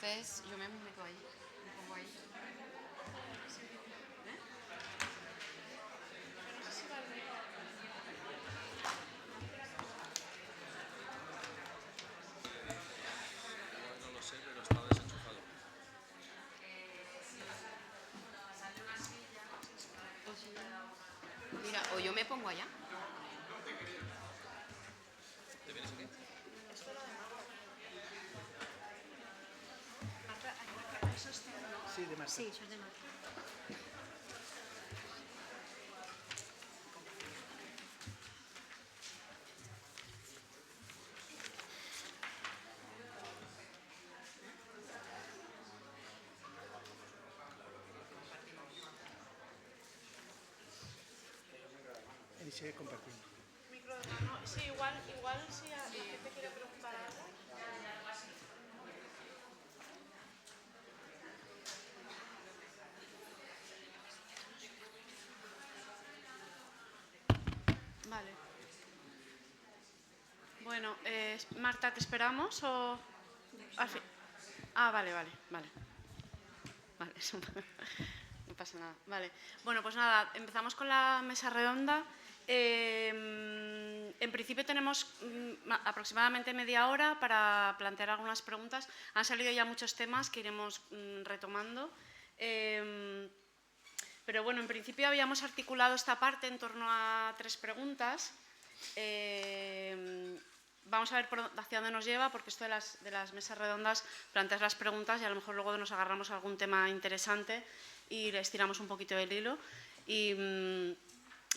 Entonces yo me meto ahí, me pongo ahí. No lo sé, pero está desenchufado. Mira, o yo me pongo allá. ¿Te vienes aquí? Sí, de Marta. Sí, eso es de Marta. Sigue compartiendo. Sí, igual si la gente quiere preguntar algo. Vale. Bueno, Marta, ¿te esperamos o...? Ah, vale. Vale, eso no pasa nada. Vale. Bueno, pues nada, empezamos con la mesa redonda. En principio tenemos aproximadamente media hora para plantear algunas preguntas. Han salido ya muchos temas que iremos retomando. Pero bueno, en principio habíamos articulado esta parte en torno a 3 preguntas. Vamos a ver hacia dónde nos lleva, porque esto de las mesas redondas planteas las preguntas y a lo mejor luego nos agarramos a algún tema interesante y les tiramos un poquito del hilo. Y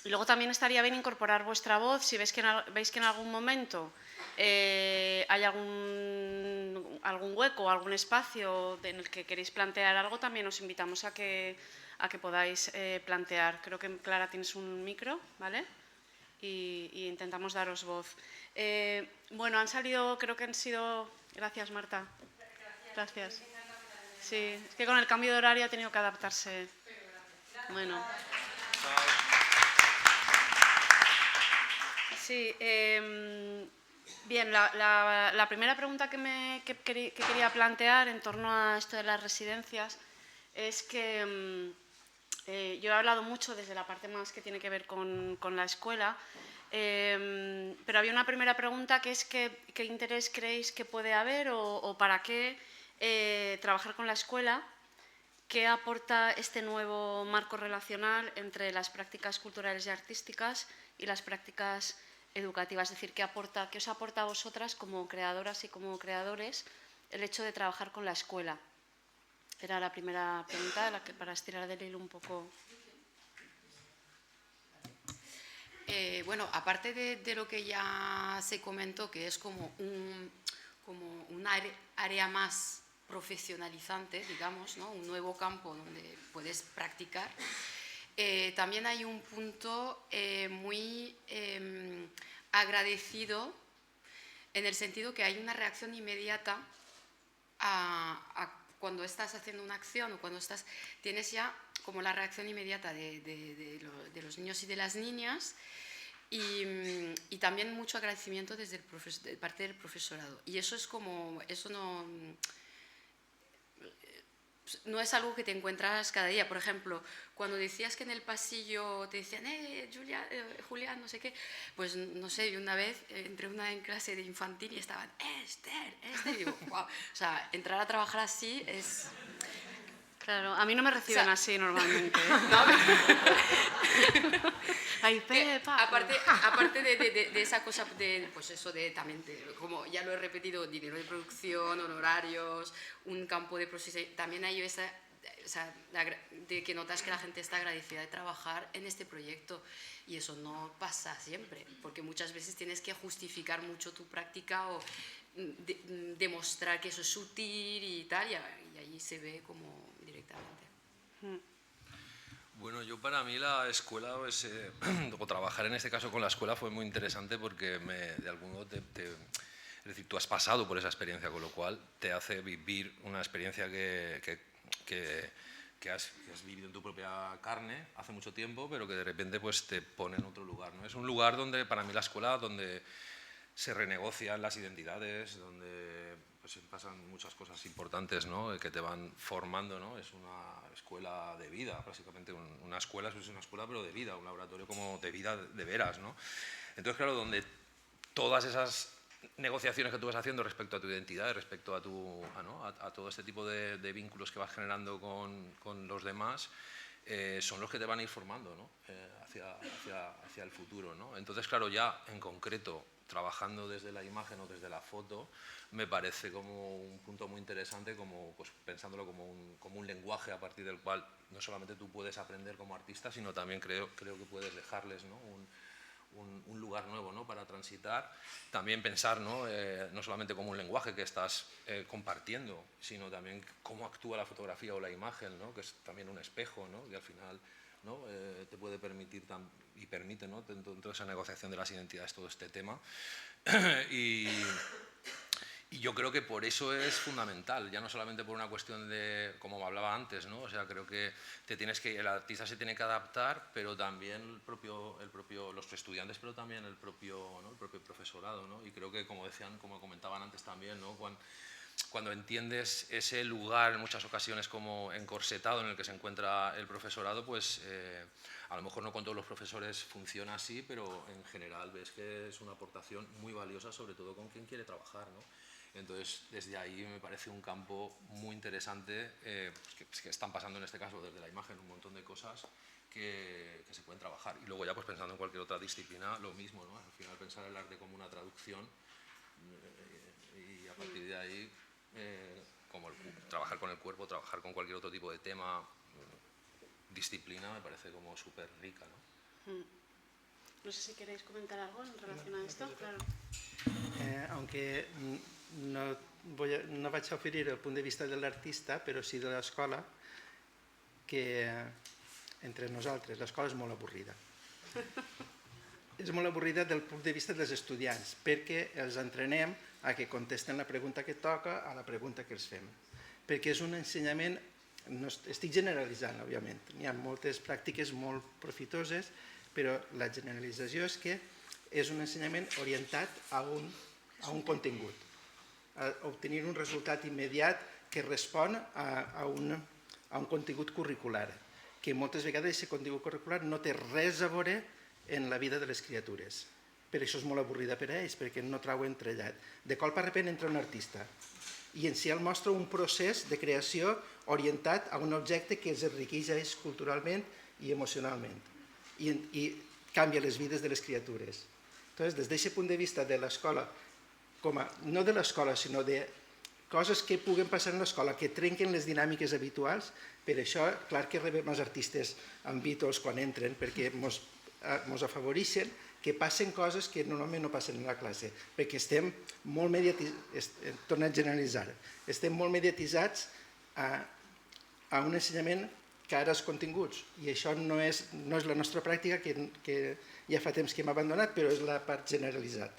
luego también estaría bien incorporar vuestra voz. Si veis que en algún momento hay algún hueco, algún espacio en el que queréis plantear algo, también os invitamos a que podáis plantear. Creo que, Clara, tienes un micro, ¿vale? Y intentamos daros voz. Bueno, creo que han sido... Gracias, Marta. Gracias. Sí, es que con el cambio de horario ha tenido que adaptarse. Bueno. Sí, bien, la primera pregunta que quería plantear en torno a esto de las residencias es que yo he hablado mucho desde la parte más que tiene que ver con la escuela, pero había una primera pregunta que es ¿qué interés creéis que puede haber o para qué trabajar con la escuela? ¿Qué aporta este nuevo marco relacional entre las prácticas culturales y artísticas y las prácticas educativas? Es decir, ¿qué os aporta a vosotras como creadoras y como creadores el hecho de trabajar con la escuela? Era la primera pregunta, para estirar del hilo un poco. Bueno, aparte de lo que ya se comentó, que es como un área más profesionalizante, digamos, ¿no? Un nuevo campo donde puedes practicar, también hay un punto muy agradecido en el sentido que hay una reacción inmediata cuando estás haciendo una acción o cuando tienes ya como la reacción inmediata de los niños y de las niñas y también mucho agradecimiento de parte del profesorado. Y eso no es algo que te encuentras cada día. Por ejemplo, cuando decías que en el pasillo te decían Julián, no sé qué, pues no sé, una vez entré en clase de infantil y estaban Esther, y digo, wow, o sea, entrar a trabajar así es... Claro, a mí no me reciben así normalmente. ¿no? Ay, Pepa. Aparte de esa cosa, pues eso también, como ya lo he repetido, dinero de producción, honorarios, un campo de proceso, también hay de que notas que la gente está agradecida de trabajar en este proyecto y eso no pasa siempre, porque muchas veces tienes que justificar mucho tu práctica o demostrar que eso es útil y tal, y ahí se ve como directamente. Bueno, yo para mí la escuela, pues, o trabajar en este caso con la escuela fue muy interesante porque de algún modo es decir, tú has pasado por esa experiencia, con lo cual te hace vivir una experiencia que has vivido en tu propia carne hace mucho tiempo, pero que de repente pues, te pone en otro lugar, ¿no? Es un lugar donde, para mí la escuela, donde se renegocian las identidades, donde pues, pasan muchas cosas importantes, ¿no? Que te van formando, ¿no? Es una escuela de vida, básicamente una escuela es una escuela pero de vida, un laboratorio como de vida de veras, ¿no? Entonces, claro, donde todas esas negociaciones que tú vas haciendo respecto a tu identidad, respecto a, a todo este tipo de vínculos que vas generando con los demás, son los que te van a ir formando, ¿no? hacia el futuro, ¿no? Entonces, claro, ya en concreto, trabajando desde la imagen o desde la foto, me parece como un punto muy interesante, como, pues, pensándolo como un lenguaje a partir del cual no solamente tú puedes aprender como artista, sino también creo que puedes dejarles, ¿no? un lugar nuevo, ¿no? Para transitar, también pensar, ¿no? No solamente como un lenguaje que estás compartiendo, sino también cómo actúa la fotografía o la imagen, ¿no? Que es también un espejo, ¿no? Y al final, ¿no? Te puede permitir y permite, ¿no? Dentro de esa negociación de las identidades todo este tema. Y yo creo que por eso es fundamental, ya no solamente por una cuestión de, como hablaba antes, ¿no? O sea, creo que el artista se tiene que adaptar, pero también los estudiantes, pero también el propio profesorado, ¿no? Y creo que, como decían, como comentaban antes también, ¿no? Cuando entiendes ese lugar en muchas ocasiones como encorsetado en el que se encuentra el profesorado, pues a lo mejor no con todos los profesores funciona así, pero en general ves que es una aportación muy valiosa, sobre todo con quien quiere trabajar, ¿no? Entonces, desde ahí me parece un campo muy interesante, pues que están pasando en este caso desde la imagen un montón de cosas que se pueden trabajar. Y luego ya pues pensando en cualquier otra disciplina, lo mismo, ¿no? Al final pensar el arte como una traducción y a partir de ahí trabajar con el cuerpo, trabajar con cualquier otro tipo de tema, disciplina, me parece como súper rica, ¿no? No sé si queréis comentar algo en relación a esto. Claro. Aunque no vaig a oferir el punt de vista de l'artista, però sí de l'escola, que entre nosaltres l'escola és molt avorrida. És molt avorrida del punt de vista dels estudiants, perquè els entrenem a que contesten la pregunta que toca a la pregunta que els fem. Perquè és un ensenyament, no estic generalitzant, òbviament, n'hi ha moltes pràctiques molt profitoses, però la generalització és que és un ensenyament orientat a un contingut, a obtenir un resultat immediat que respon a un contingut curricular, que moltes vegades aquest contingut curricular no té res a veure en la vida de les criatures. Per això és molt avorrida per a ells, perquè no trauen trellat. De cop de repent entra un artista i en si el mostra un procés de creació orientat a un objecte que els enriqueix culturalment i emocionalment i canvia les vides de les criatures. Entonces, des d'aquest punt de vista de l'escola, no de l'escola, sinó de coses que puguen passar en l'escola, que trenquen les dinàmiques habituals, per això, clar que rebem els artistes amb Beatles quan entren, perquè ens afavoreixen que passen coses que normalment no passen en la classe, perquè estem molt mediatitzats, torno a generalitzar, estem molt mediatitzats a un ensenyament cara als continguts, i això no és la nostra pràctica, que ja fa temps que hem abandonat, però és la part generalitzat.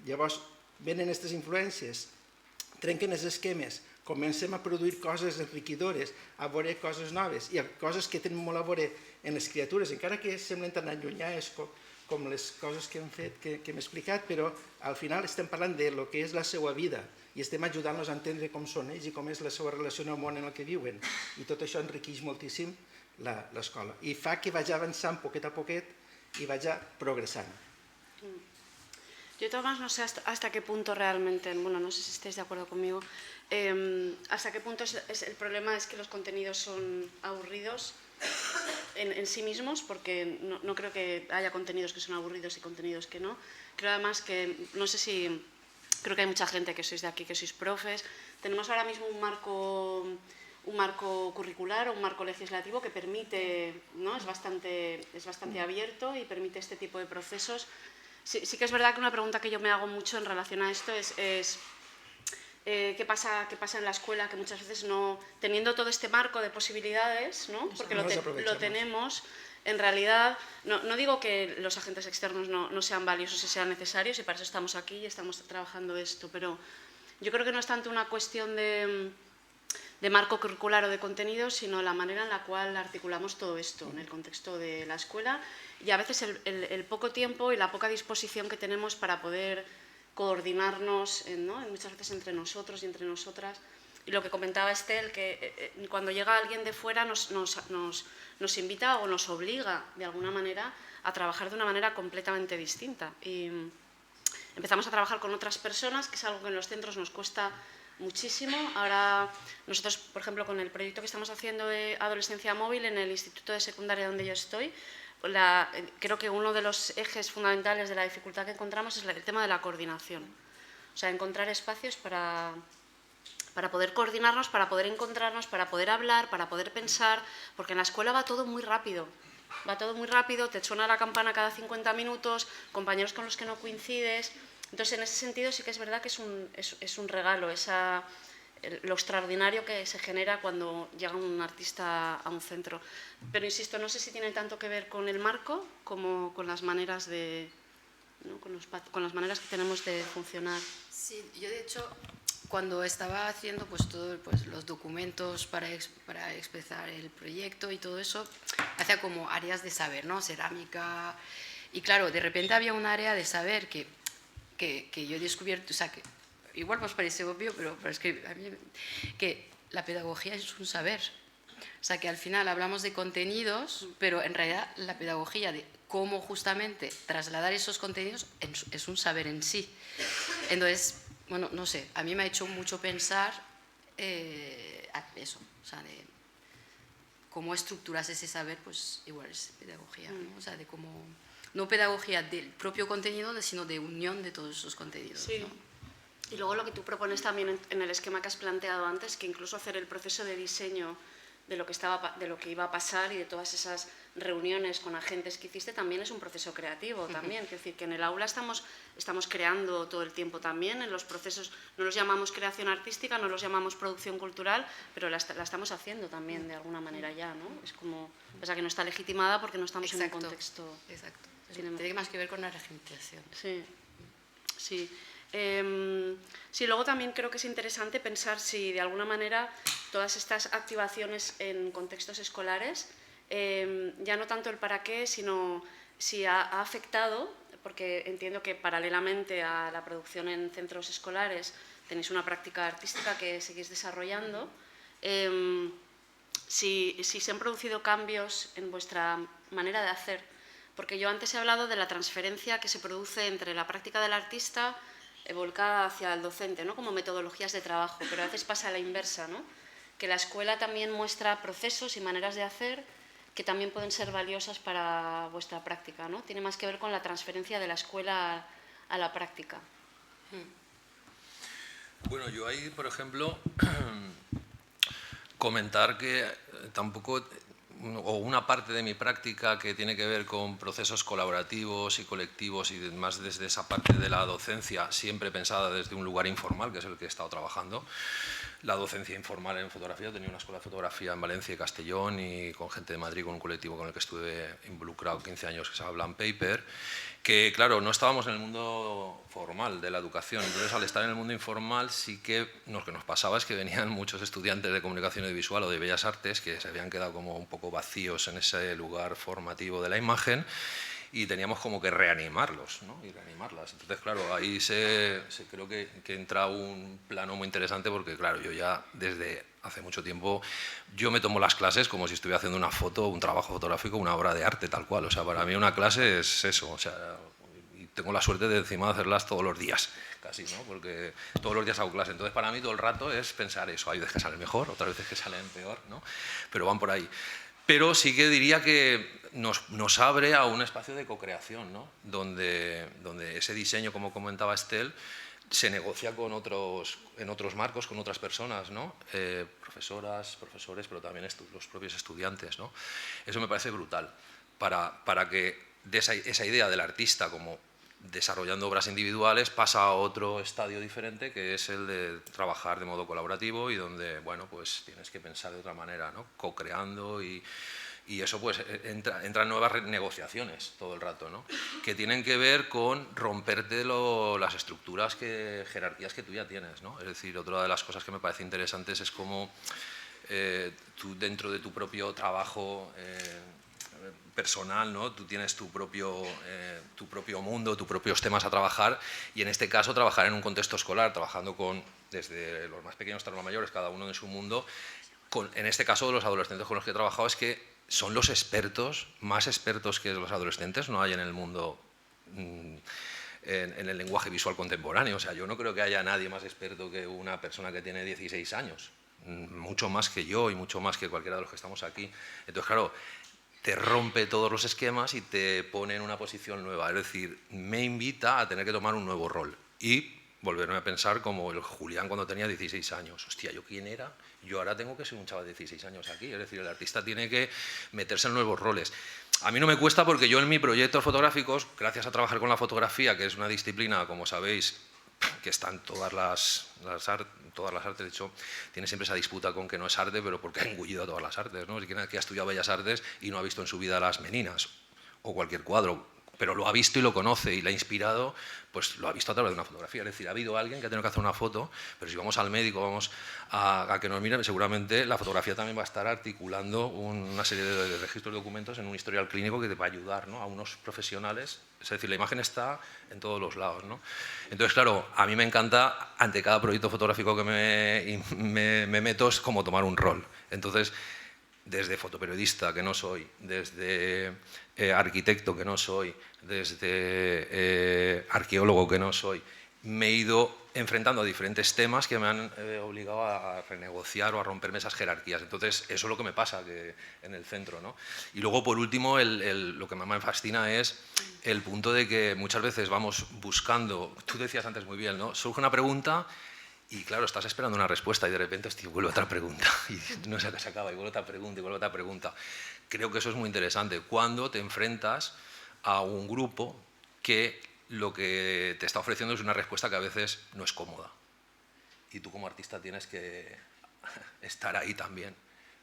Llavors, venen aquestes influències, trenquen els esquemes, comencem a produir coses enriquidores, a veure coses noves, i coses que tenen molt a veure en les criatures, encara que semblen tan allunyades com les coses que hem fet, que hem explicat, però al final estem parlant de lo que és la seva vida, i estem ajudant-los a entendre com són ells i com és la seva relació en el món en el que viuen. I tot això enriqueix moltíssim l'escola. I fa que vaig avançant poquet a poquet y vaya progresando. Yo, Tomás, no sé hasta qué punto realmente, bueno, no sé si estáis de acuerdo conmigo, hasta qué punto el problema es que los contenidos son aburridos en sí mismos, porque no creo que haya contenidos que son aburridos y contenidos que no. Creo además que, no sé si, creo que hay mucha gente que sois de aquí, que sois profes. Tenemos ahora mismo un marco curricular o un marco legislativo que permite, ¿no? es bastante abierto y permite este tipo de procesos. Sí que es verdad que una pregunta que yo me hago mucho en relación a esto es ¿qué pasa en la escuela? Que muchas veces no, teniendo todo este marco de posibilidades, ¿no? Porque lo tenemos, en realidad, no digo que los agentes externos no sean valiosos y sean necesarios, y para eso estamos aquí y estamos trabajando esto, pero yo creo que no es tanto una cuestión de marco curricular o de contenidos, sino la manera en la cual articulamos todo esto en el contexto de la escuela, y a veces el poco tiempo y la poca disposición que tenemos para poder coordinarnos, ¿no? Muchas veces entre nosotros y entre nosotras. Y lo que comentaba Estel, que cuando llega alguien de fuera nos invita o nos obliga, de alguna manera, a trabajar de una manera completamente distinta. Y empezamos a trabajar con otras personas, que es algo que en los centros nos cuesta muchísimo. Ahora nosotros, por ejemplo, con el proyecto que estamos haciendo de adolescencia móvil en el instituto de secundaria donde yo estoy, creo que uno de los ejes fundamentales de la dificultad que encontramos es el tema de la coordinación. O sea, encontrar espacios para poder coordinarnos, para poder encontrarnos, para poder hablar, para poder pensar, porque en la escuela va todo muy rápido. Va todo muy rápido, te suena la campana cada 50 minutos, compañeros con los que no coincides. Entonces, en ese sentido sí que es verdad que es un regalo, lo extraordinario que se genera cuando llega un artista a un centro. Pero insisto, no sé si tiene tanto que ver con el marco como con las maneras ¿no? con las maneras que tenemos de funcionar. Sí, yo de hecho, cuando estaba haciendo pues todos pues, los documentos para expresar el proyecto y todo eso, hacía como áreas de saber, ¿no? Cerámica. Y claro, de repente había un área de saber que yo he descubierto, o sea, que igual pues parece obvio, pero es que a mí, que la pedagogía es un saber. O sea, que al final hablamos de contenidos, pero en realidad la pedagogía de cómo justamente trasladar esos contenidos es un saber en sí. Entonces, bueno, no sé, a mí me ha hecho mucho pensar eso, o sea, de cómo estructuras ese saber, pues igual es pedagogía, ¿no? O sea, de cómo, no pedagogía del propio contenido, sino de unión de todos esos contenidos. Sí. ¿no? Y luego lo que tú propones también en el esquema que has planteado antes, que incluso hacer el proceso de diseño de lo que iba a pasar y de todas esas reuniones con agentes que hiciste, también es un proceso creativo también. Es decir, que en el aula estamos creando todo el tiempo también, en los procesos no los llamamos creación artística, no los llamamos producción cultural, pero la estamos haciendo también de alguna manera ya, ¿no? Es como, pese a que no está legitimada porque no estamos en un contexto... Exacto. Tiene más que ver con la legitimación. Sí, sí. Sí, luego también creo que es interesante pensar si de alguna manera todas estas activaciones en contextos escolares, ya no tanto el para qué, sino si ha afectado, porque entiendo que paralelamente a la producción en centros escolares tenéis una práctica artística que seguís desarrollando, si se han producido cambios en vuestra manera de hacer, porque yo antes he hablado de la transferencia que se produce entre la práctica del artista volcada hacia el docente, ¿no? Como metodologías de trabajo, pero a veces pasa a la inversa, ¿no? Que la escuela también muestra procesos y maneras de hacer que también pueden ser valiosas para vuestra práctica, ¿no? Tiene más que ver con la transferencia de la escuela a la práctica. Bueno, yo ahí, por ejemplo, comentar que tampoco, o una parte de mi práctica que tiene que ver con procesos colaborativos y colectivos y más desde esa parte de la docencia, siempre pensada desde un lugar informal, que es el que he estado trabajando. La docencia informal en fotografía, tenía una escuela de fotografía en Valencia y Castellón y con gente de Madrid, con un colectivo con el que estuve involucrado 15 años que se llama Blank Paper, que claro, no estábamos en el mundo formal de la educación, entonces al estar en el mundo informal sí que lo que nos pasaba es que venían muchos estudiantes de comunicación audiovisual o de bellas artes que se habían quedado como un poco vacíos en ese lugar formativo de la imagen y teníamos como que reanimarlos, ¿no? Y reanimarlas. Entonces, claro, ahí creo que entra un plano muy interesante porque, claro, yo ya desde hace mucho tiempo, yo me tomo las clases como si estuviera haciendo una foto, un trabajo fotográfico, una obra de arte tal cual. O sea, para mí una clase es eso, o sea, y tengo la suerte de encima de hacerlas todos los días, casi, ¿no? Porque todos los días hago clase. Entonces, para mí todo el rato es pensar eso. Hay veces que salen mejor, otras veces que salen peor, ¿no? Pero van por ahí. Pero sí que diría que nos abre a un espacio de co-creación, ¿no? donde ese diseño, como comentaba Estel, se negocia en otros marcos, con otras personas, ¿no? Profesoras, profesores, pero también los propios estudiantes, ¿no? Eso me parece brutal, para que de esa idea del artista como desarrollando obras individuales pasa a otro estadio diferente, que es el de trabajar de modo colaborativo y donde, bueno, pues tienes que pensar de otra manera, ¿no? Co-creando y eso pues entra en nuevas negociaciones todo el rato, ¿no? Que tienen que ver con romperte las estructuras, jerarquías que tú ya tienes, ¿no? Es decir, otra de las cosas que me parece interesantes es cómo tú dentro de tu propio trabajo personal, ¿no? Tú tienes tu propio mundo, tus propios temas a trabajar, y en este caso trabajar en un contexto escolar, trabajando desde los más pequeños hasta los más mayores, cada uno en su mundo. En este caso, los adolescentes con los que he trabajado es que son los expertos, más expertos que los adolescentes no hay en el mundo, en el lenguaje visual contemporáneo. O sea, yo no creo que haya nadie más experto que una persona que tiene 16 años, mucho más que yo y mucho más que cualquiera de los que estamos aquí. Entonces, claro, te rompe todos los esquemas y te pone en una posición nueva. Es decir, me invita a tener que tomar un nuevo rol y volverme a pensar como el Julián cuando tenía 16 años. Hostia, ¿yo quién era? Yo ahora tengo que ser un chaval de 16 años aquí. Es decir, el artista tiene que meterse en nuevos roles. A mí no me cuesta porque yo en mis proyectos fotográficos, gracias a trabajar con la fotografía, que es una disciplina, como sabéis, que está en todas las artes, de hecho, tiene siempre esa disputa con que no es arte, pero porque ha engullido a todas las artes, ¿no? Si quien ha estudiado Bellas Artes y no ha visto en su vida las Meninas o cualquier cuadro, pero lo ha visto y lo conoce y le ha inspirado, pues lo ha visto a través de una fotografía. Es decir, ha habido alguien que ha tenido que hacer una foto, pero si vamos al médico, vamos a que nos miren, seguramente la fotografía también va a estar articulando una serie de registros de documentos en un historial clínico que te va a ayudar, ¿no? A unos profesionales. Es decir, la imagen está en todos los lados, ¿no? Entonces, claro, a mí me encanta, ante cada proyecto fotográfico que me meto, es como tomar un rol. Entonces, desde fotoperiodista, que no soy, desde arquitecto, que no soy, desde arqueólogo, que no soy, me he ido enfrentando a diferentes temas que me han obligado a renegociar o a romperme esas jerarquías. Entonces, eso es lo que me pasa en el centro, ¿no? Y luego, por último, lo que más me fascina es el punto de que muchas veces vamos buscando, tú decías antes muy bien, ¿no? Surge una pregunta y claro, estás esperando una respuesta y de repente, hostia, vuelve otra pregunta y no sé a qué se acaba, y vuelve otra pregunta y vuelve otra pregunta. Creo que eso es muy interesante, cuando te enfrentas a un grupo que lo que te está ofreciendo es una respuesta que a veces no es cómoda. Y tú como artista tienes que estar ahí también,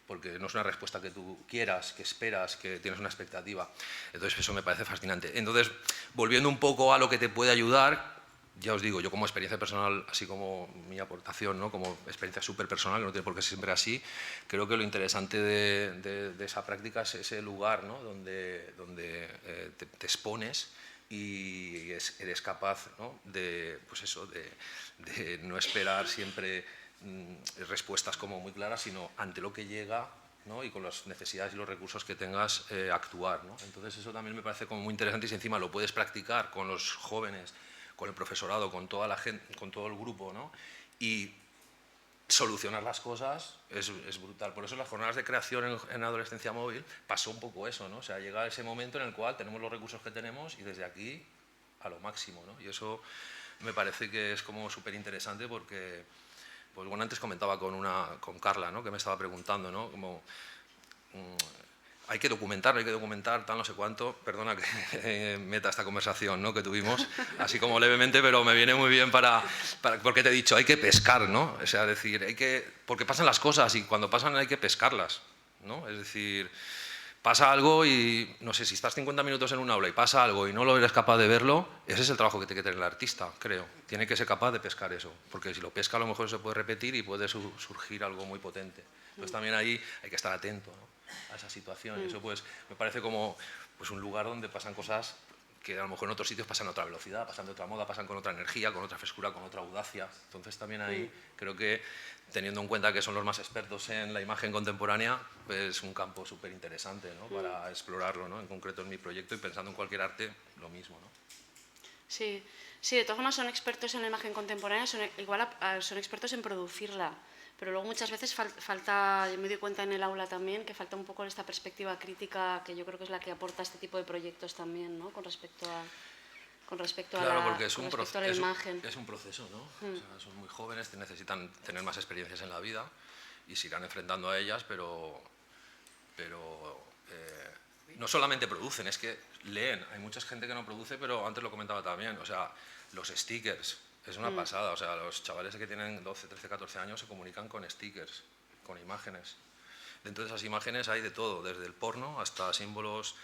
porque no es una respuesta que tú quieras, que esperas, que tienes una expectativa. Entonces eso me parece fascinante. Entonces, volviendo un poco a lo que te puede ayudar, ya os digo, yo como experiencia personal, así como mi aportación, ¿no? Como experiencia súper personal, que no tiene por qué ser siempre así, creo que lo interesante de esa práctica es ese lugar, ¿no? donde te expones y eres capaz, ¿no? Pues eso, de no esperar siempre respuestas como muy claras, sino ante lo que llega, ¿no? Y con las necesidades y los recursos que tengas, actuar, ¿no? Entonces eso también me parece como muy interesante, y si encima lo puedes practicar con los jóvenes, con el profesorado, con toda la gente, con todo el grupo, ¿no? Y solucionar las cosas es brutal. Por eso las jornadas de creación en Adolescencia Móvil pasó un poco eso, ¿no? O sea, llega ese momento en el cual tenemos los recursos que tenemos y desde aquí a lo máximo, ¿no? Y eso me parece que es como súper interesante porque, pues bueno, antes comentaba con Carla, ¿no? Que me estaba preguntando, ¿no? Como, hay que documentar, tal, no sé cuánto. Perdona que meta esta conversación, ¿no? Que tuvimos, así como levemente, pero me viene muy bien porque te he dicho, hay que pescar, ¿no? O sea, decir, porque pasan las cosas y cuando pasan hay que pescarlas, ¿no? Es decir, pasa algo y, no sé, si estás 50 minutos en un aula y pasa algo y no lo eres capaz de verlo, ese es el trabajo que tiene que tener el artista, creo. Tiene que ser capaz de pescar eso, porque si lo pesca a lo mejor se puede repetir y puede surgir algo muy potente. Entonces también ahí hay que estar atento, ¿no? A esa situación. Y eso pues me parece como pues un lugar donde pasan cosas que a lo mejor en otros sitios pasan a otra velocidad, pasan de otra moda, pasan con otra energía, con otra frescura, con otra audacia. Entonces también ahí creo que, teniendo en cuenta que son los más expertos en la imagen contemporánea, pues es un campo súper interesante, ¿no? Para explorarlo, ¿no? En concreto en mi proyecto, y pensando en cualquier arte, lo mismo, ¿no? Sí, sí, de todas formas son expertos en la imagen contemporánea, son expertos en producirla, pero luego muchas veces falta, yo me doy cuenta en el aula también, que falta un poco esta perspectiva crítica, que yo creo que es la que aporta este tipo de proyectos también, ¿no? Con respecto a Claro, porque es un la imagen. Es un proceso, ¿no? O sea, son muy jóvenes, necesitan tener más experiencias en la vida y se irán enfrentando a ellas, pero no solamente producen, es que leen. Hay mucha gente que no produce, pero antes lo comentaba también, o sea, los stickers, es una pasada. O sea, los chavales que tienen 12, 13, 14 años se comunican con stickers, con imágenes. Dentro de esas imágenes hay de todo, desde el porno hasta símbolos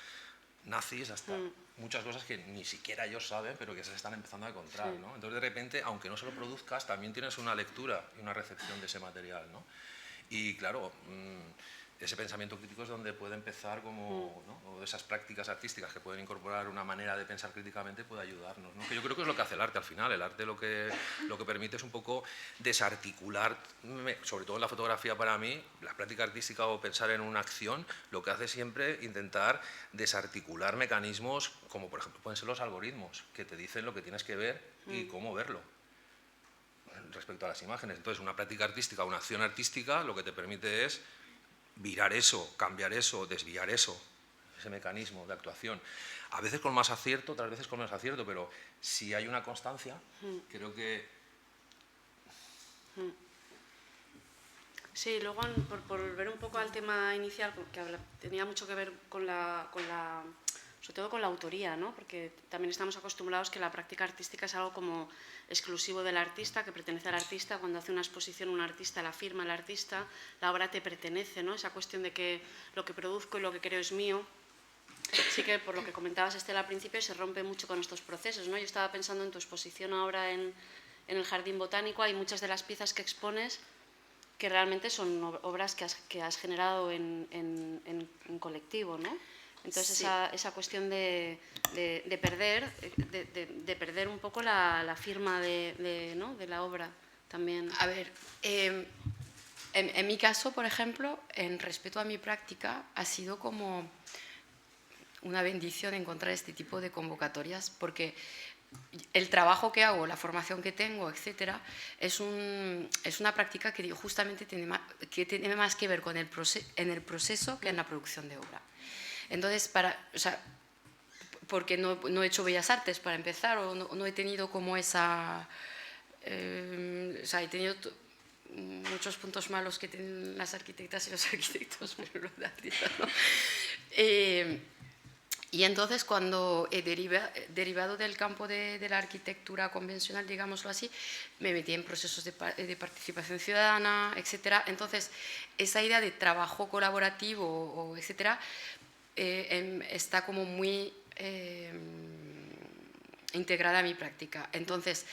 nazis, hasta muchas cosas que ni siquiera ellos saben, pero que se están empezando a encontrar, ¿no? Entonces, de repente, aunque no se lo produzcas, también tienes una lectura y una recepción de ese material, ¿no? Y claro, ese pensamiento crítico es donde puede empezar como, ¿no? O esas prácticas artísticas que pueden incorporar una manera de pensar críticamente puede ayudarnos, ¿no? Que yo creo que es lo que hace el arte al final. El arte lo que permite es un poco desarticular, sobre todo en la fotografía para mí, la práctica artística o pensar en una acción, lo que hace siempre intentar desarticular mecanismos como por ejemplo pueden ser los algoritmos, que te dicen lo que tienes que ver y cómo verlo respecto a las imágenes. Entonces una práctica artística, una acción artística, lo que te permite es virar eso, cambiar eso, desviar eso, ese mecanismo de actuación. A veces con más acierto, otras veces con menos acierto, pero si hay una constancia, creo que... Sí, luego por volver un poco al tema inicial, que tenía mucho que ver sobre todo con la autoría, ¿no? Porque también estamos acostumbrados que la práctica artística es algo como exclusivo del artista, que pertenece al artista. Cuando hace una exposición un artista, la firma el artista, la obra te pertenece, ¿no? Esa cuestión de que lo que produzco y lo que creo es mío. Sí que por lo que comentabas, Estela, al principio, se rompe mucho con estos procesos, ¿no? Yo estaba pensando en tu exposición ahora en el Jardín Botánico, hay muchas de las piezas que expones que realmente son obras que has generado en colectivo, ¿no? Entonces Sí. esa cuestión de perder un poco la firma ¿no? de la obra también. A ver, en mi caso, por ejemplo, en respeto a mi práctica, ha sido como una bendición encontrar este tipo de convocatorias, porque el trabajo que hago, la formación que tengo, etcétera, es una práctica que justamente tiene más que ver con el proceso que en la producción de obra. Entonces, porque no he hecho Bellas Artes para empezar, o no he tenido como esa... he tenido muchos puntos malos que tienen las arquitectas y los arquitectos, pero los artistas no. Y entonces cuando he derivado del campo de la arquitectura convencional, digámoslo así, me metí en procesos de participación ciudadana, etcétera. Entonces esa idea de trabajo colaborativo, etcétera, está como muy integrada a mi práctica. Entonces,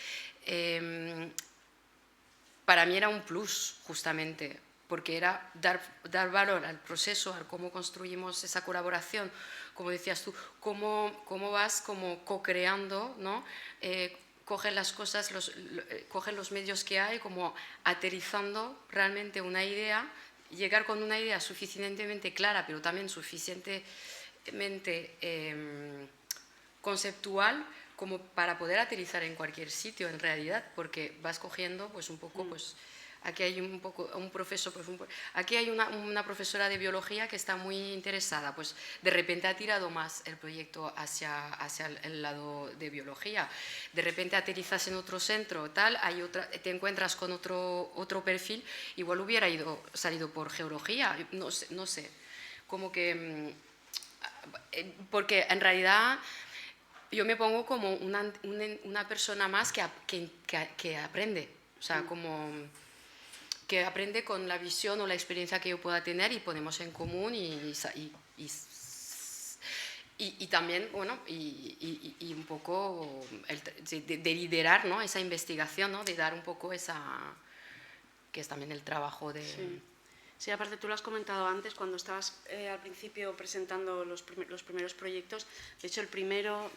para mí era un plus, justamente, porque era dar valor al proceso, a cómo construimos esa colaboración, como decías tú, cómo vas como co-creando, ¿no? Cogen las cosas, cogen los medios que hay, como aterrizando realmente una idea, llegar con una idea suficientemente clara, pero también suficientemente conceptual como para poder aterrizar en cualquier sitio en realidad, porque vas cogiendo pues un poco, pues aquí hay un profesor, pues aquí hay una profesora de biología que está muy interesada, pues de repente ha tirado más el proyecto hacia el lado de biología, de repente aterrizas en otro centro, tal, te encuentras con otro perfil, igual hubiera salido por geología, no sé, como que, porque en realidad yo me pongo como una persona más que aprende, o sea, como que aprende con la visión o la experiencia que yo pueda tener y ponemos en común y también, bueno, y un poco de liderar, ¿no? Esa investigación, ¿no? De dar un poco que es también el trabajo de... Sí. Sí, aparte tú lo has comentado antes cuando estabas al principio presentando los primeros proyectos. De hecho, el primero,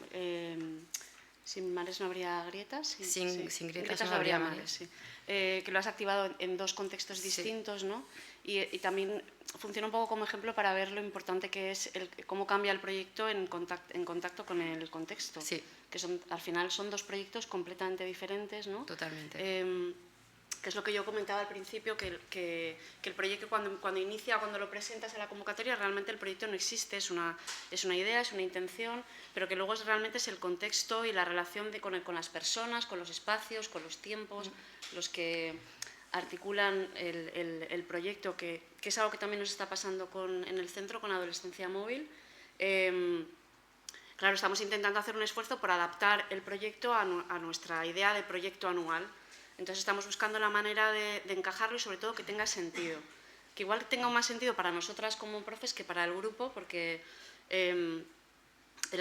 sin mares no habría grietas. Sin grietas no habría mares. Sí. Que lo has activado en dos contextos distintos, sí. ¿No? Y también funciona un poco como ejemplo para ver lo importante que es cómo cambia el proyecto en contacto con el contexto. Sí. Que al final son dos proyectos completamente diferentes, ¿no? Totalmente. Que es lo que yo comentaba al principio, que el proyecto cuando inicia, cuando lo presentas en la convocatoria, realmente el proyecto no existe, es una idea, es una intención, pero que luego realmente es el contexto y la relación con las personas, con los espacios, con los tiempos, los que articulan el proyecto, que es algo que también nos está pasando en el centro con Adolescencia Móvil. Claro, estamos intentando hacer un esfuerzo por adaptar el proyecto a nuestra idea de proyecto anual. Entonces estamos buscando la manera de encajarlo y sobre todo que tenga sentido. Que igual tenga más sentido para nosotras como profes que para el grupo, porque el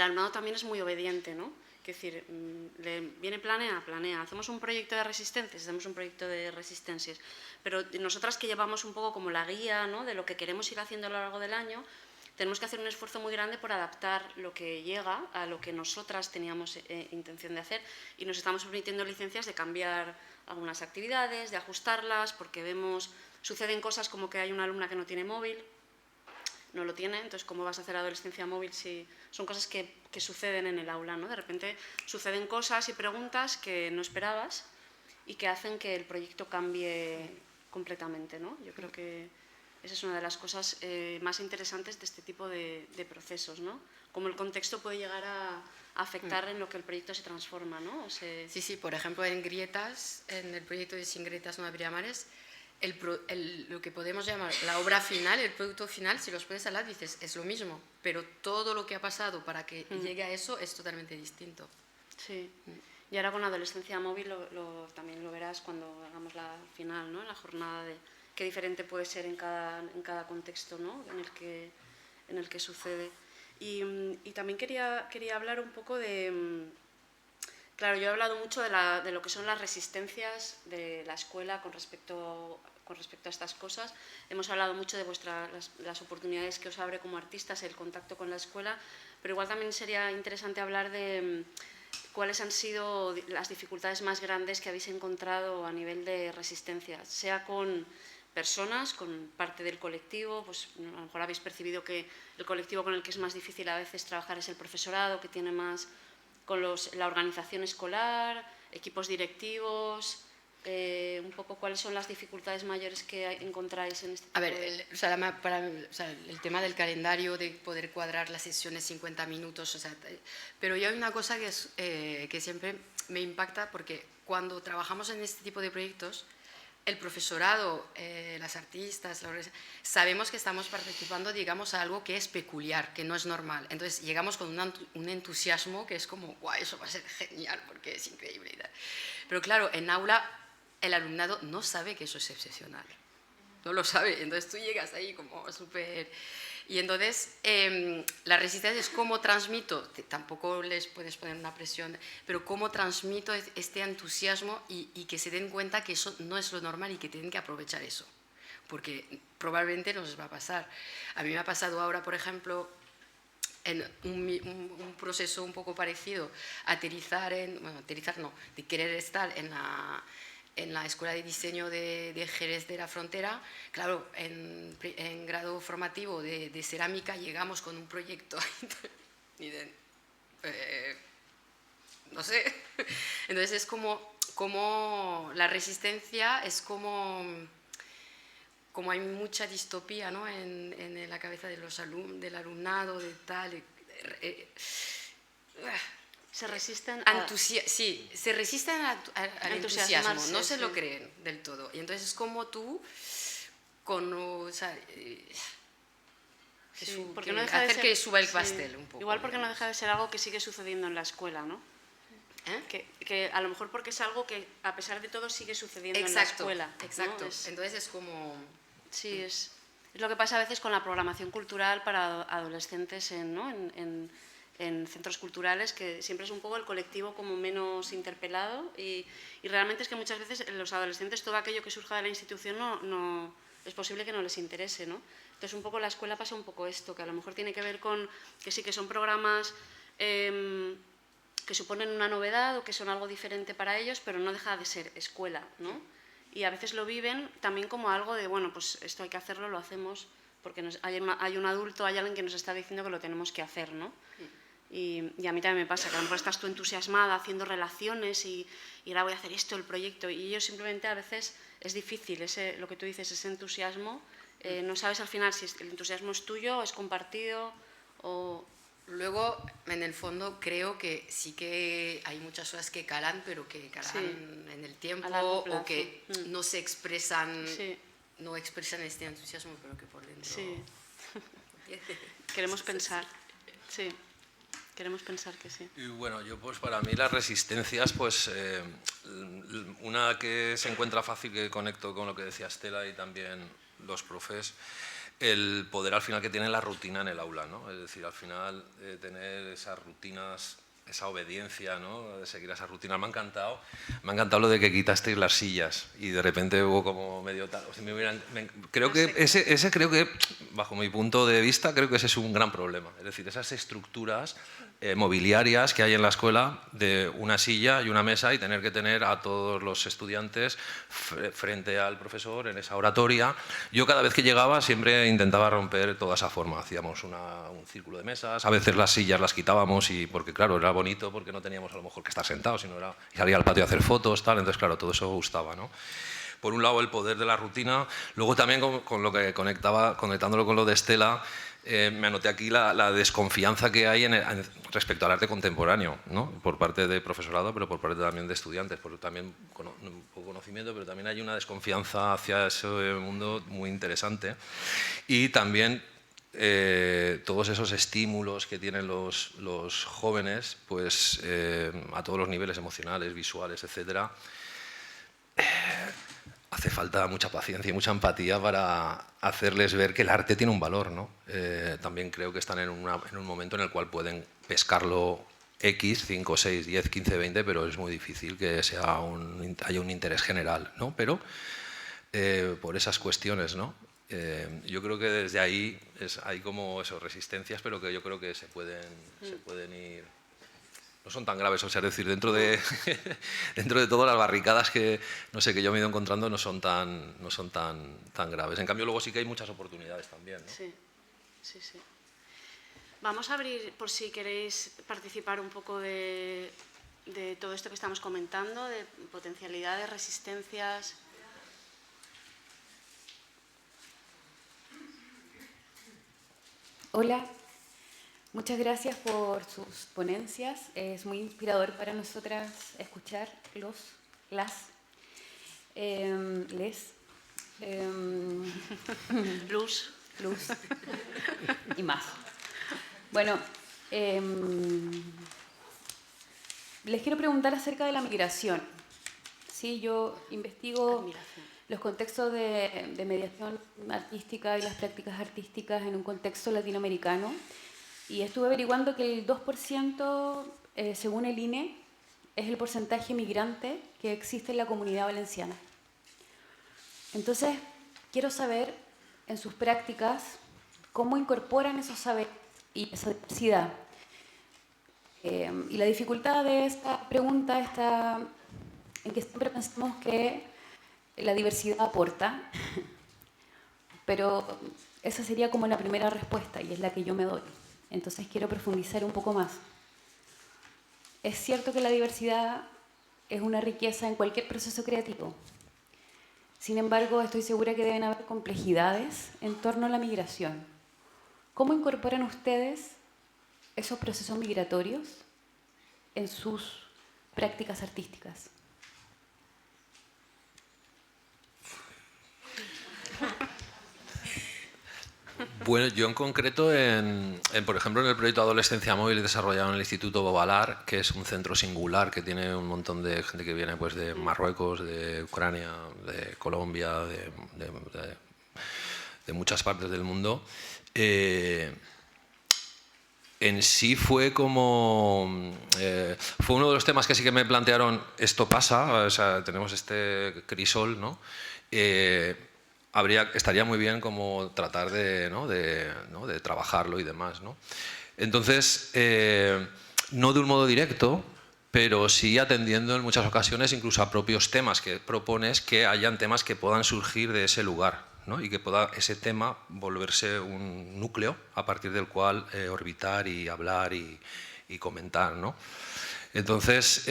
alumnado también es muy obediente, ¿no? Quiero decir, le viene planea, hacemos un proyecto de resistencias, hacemos un proyecto de resistencias, pero nosotras que llevamos un poco como la guía, ¿no?, de lo que queremos ir haciendo a lo largo del año, tenemos que hacer un esfuerzo muy grande por adaptar lo que llega a lo que nosotras teníamos intención de hacer, y nos estamos permitiendo licencias de cambiar algunas actividades, de ajustarlas, porque suceden cosas como que hay una alumna que no tiene móvil, no lo tiene, entonces ¿cómo vas a hacer adolescencia móvil si son cosas que suceden en el aula, ¿no? De repente suceden cosas y preguntas que no esperabas y que hacen que el proyecto cambie completamente, ¿no? Yo creo que esa es una de las cosas más interesantes de este tipo de procesos, ¿no? Cómo el contexto puede llegar a afectar en lo que el proyecto se transforma, ¿no? Sí, sí, por ejemplo, en Grietas, en el proyecto de Sin Grietas no habría mares, lo que podemos llamar la obra final, el producto final, si los puedes hablar, dices, es lo mismo, pero todo lo que ha pasado para que llegue a eso es totalmente distinto. Sí, y ahora con adolescencia móvil también lo verás cuando hagamos la final, ¿no?, la jornada de qué diferente puede ser en cada contexto, ¿no?, en el que sucede. Y también quería hablar un poco de... Claro, yo he hablado mucho de lo que son las resistencias de la escuela con respecto a estas cosas. Hemos hablado mucho de las oportunidades que os abre como artistas, el contacto con la escuela, pero igual también sería interesante hablar de cuáles han sido las dificultades más grandes que habéis encontrado a nivel de resistencia, sea con personas, con parte del colectivo, pues a lo mejor habéis percibido que el colectivo con el que es más difícil a veces trabajar es el profesorado, que tiene más con la organización escolar, equipos directivos, un poco cuáles son las dificultades mayores que encontráis en este tipo el tema del calendario, de poder cuadrar las sesiones 50 minutos, pero yo hay una cosa que siempre me impacta, porque cuando trabajamos en este tipo de proyectos, el profesorado, las artistas, sabemos que estamos participando, digamos, a algo que es peculiar, que no es normal. Entonces llegamos con un entusiasmo que es como, guau, eso va a ser genial porque es increíble. Pero claro, en aula el alumnado no sabe que eso es excepcional, no lo sabe. Entonces tú llegas ahí como súper... Y entonces la resistencia es cómo transmito, tampoco les puedes poner una presión, pero cómo transmito este entusiasmo y que se den cuenta que eso no es lo normal y que tienen que aprovechar eso, porque probablemente nos va a pasar. A mí me ha pasado ahora, por ejemplo, en un proceso un poco parecido, de querer estar en la Escuela de Diseño de Jerez de la Frontera. Claro, en grado formativo de cerámica llegamos con un proyecto y no sé. Entonces es como la resistencia es como hay mucha distopía, ¿no?, en la cabeza de del alumnado, de tal... Se resisten sí, se resisten al entusiasmo, no se lo creen del todo. Y entonces es como tú, porque no deja de ser, que suba el pastel un poco. Igual porque no deja de ser algo que sigue sucediendo en la escuela, ¿no? Que a lo mejor porque es algo que a pesar de todo sigue sucediendo en la escuela. Exacto, ¿no? Entonces es como... Sí, es lo que pasa a veces con la programación cultural para adolescentes en centros culturales, que siempre es un poco el colectivo como menos interpelado y realmente es que muchas veces los adolescentes todo aquello que surja de la institución no es posible que no les interese, ¿no? Entonces un poco la escuela pasa un poco esto, que a lo mejor tiene que ver con que sí que son programas que suponen una novedad o que son algo diferente para ellos, pero no deja de ser escuela, ¿no? Y a veces lo viven también como algo de, bueno, pues esto hay que hacerlo, lo hacemos, porque hay un adulto, hay alguien que nos está diciendo que lo tenemos que hacer, ¿no? Y a mí también me pasa, que a lo mejor estás tú entusiasmada haciendo relaciones y ahora voy a hacer esto, el proyecto, y ellos simplemente a veces es difícil, lo que tú dices, ese entusiasmo, no sabes al final si el entusiasmo es tuyo, es compartido o... Luego, en el fondo, creo que sí que hay muchas cosas que calan, pero que calan en el tiempo o que no se expresan, no expresan este entusiasmo, pero que por dentro... Sí. Queremos pensar, sí. Queremos pensar que sí. Y bueno, yo pues para mí las resistencias, pues una que se encuentra fácil, que conecto con lo que decía Estela y también los profes, el poder al final que tiene la rutina en el aula, ¿no? Es decir, al final tener esas rutinas esa obediencia, ¿no? De seguir esa rutina. Me ha encantado lo de que quitasteis las sillas y de repente hubo como medio tal. O sea, creo que ese creo que, bajo mi punto de vista, creo que ese es un gran problema. Es decir, esas estructuras mobiliarias que hay en la escuela de una silla y una mesa y tener que tener a todos los estudiantes frente al profesor en esa oratoria. Yo cada vez que llegaba siempre intentaba romper toda esa forma. Hacíamos un círculo de mesas, a veces las sillas las quitábamos y porque claro, era bonito porque no teníamos a lo mejor que estar sentados, sino era y salía al patio a hacer fotos, tal, entonces claro, todo eso gustaba, ¿no? Por un lado el poder de la rutina, luego también con lo que conectándolo con lo de Estela, me anoté aquí la desconfianza que hay respecto al arte contemporáneo, ¿no? Por parte de profesorado, pero por parte también de estudiantes, porque también un poco conocimiento, pero también hay una desconfianza hacia ese mundo muy interesante. Y también todos esos estímulos que tienen los jóvenes, pues a todos los niveles emocionales, visuales, etcétera, hace falta mucha paciencia y mucha empatía para hacerles ver que el arte tiene un valor, ¿no? También creo que están en un momento en el cual pueden pescarlo X, 5, 6, 10, 15, 20, pero es muy difícil que haya un interés general, ¿no? Pero por esas cuestiones, ¿no? Yo creo que desde ahí hay como eso, resistencias, pero que yo creo que se pueden ir... No son tan graves, o sea, es decir, dentro de todas las barricadas que, no sé, que yo me he ido encontrando no son tan graves. En cambio, luego sí que hay muchas oportunidades también, ¿no? Sí, sí, sí. Vamos a abrir, por si queréis participar un poco de todo esto que estamos comentando, de potencialidades, resistencias. Hola. Muchas gracias por sus ponencias. Es muy inspirador para nosotras escuchar les. Luz y más. Bueno, les quiero preguntar acerca de la migración. Sí, yo investigo los contextos de mediación artística y las prácticas artísticas en un contexto latinoamericano. Y estuve averiguando que el 2%, según el INE, es el porcentaje migrante que existe en la Comunidad Valenciana. Entonces, quiero saber, en sus prácticas, cómo incorporan esos saberes y esa diversidad. Y la dificultad de esta pregunta está en que siempre pensamos que la diversidad aporta, pero esa sería como la primera respuesta y es la que yo me doy. Entonces quiero profundizar un poco más. Es cierto que la diversidad es una riqueza en cualquier proceso creativo. Sin embargo, estoy segura que deben haber complejidades en torno a la migración. ¿Cómo incorporan ustedes esos procesos migratorios en sus prácticas artísticas? Bueno, yo en concreto, por ejemplo, en el proyecto Adolescencia Móvil desarrollado en el Instituto Bovalar, que es un centro singular que tiene un montón de gente que viene pues, de Marruecos, de Ucrania, de Colombia, de muchas partes del mundo, en sí fue como... fue uno de los temas que sí que me plantearon, esto pasa, o sea, tenemos este crisol, ¿no? Estaría muy bien como tratar de trabajarlo y demás, ¿no? Entonces, no de un modo directo, pero sí atendiendo en muchas ocasiones incluso a propios temas que propones, que hayan temas que puedan surgir de ese lugar, ¿no? Y que pueda ese tema volverse un núcleo a partir del cual orbitar y hablar y comentar, ¿no? Entonces,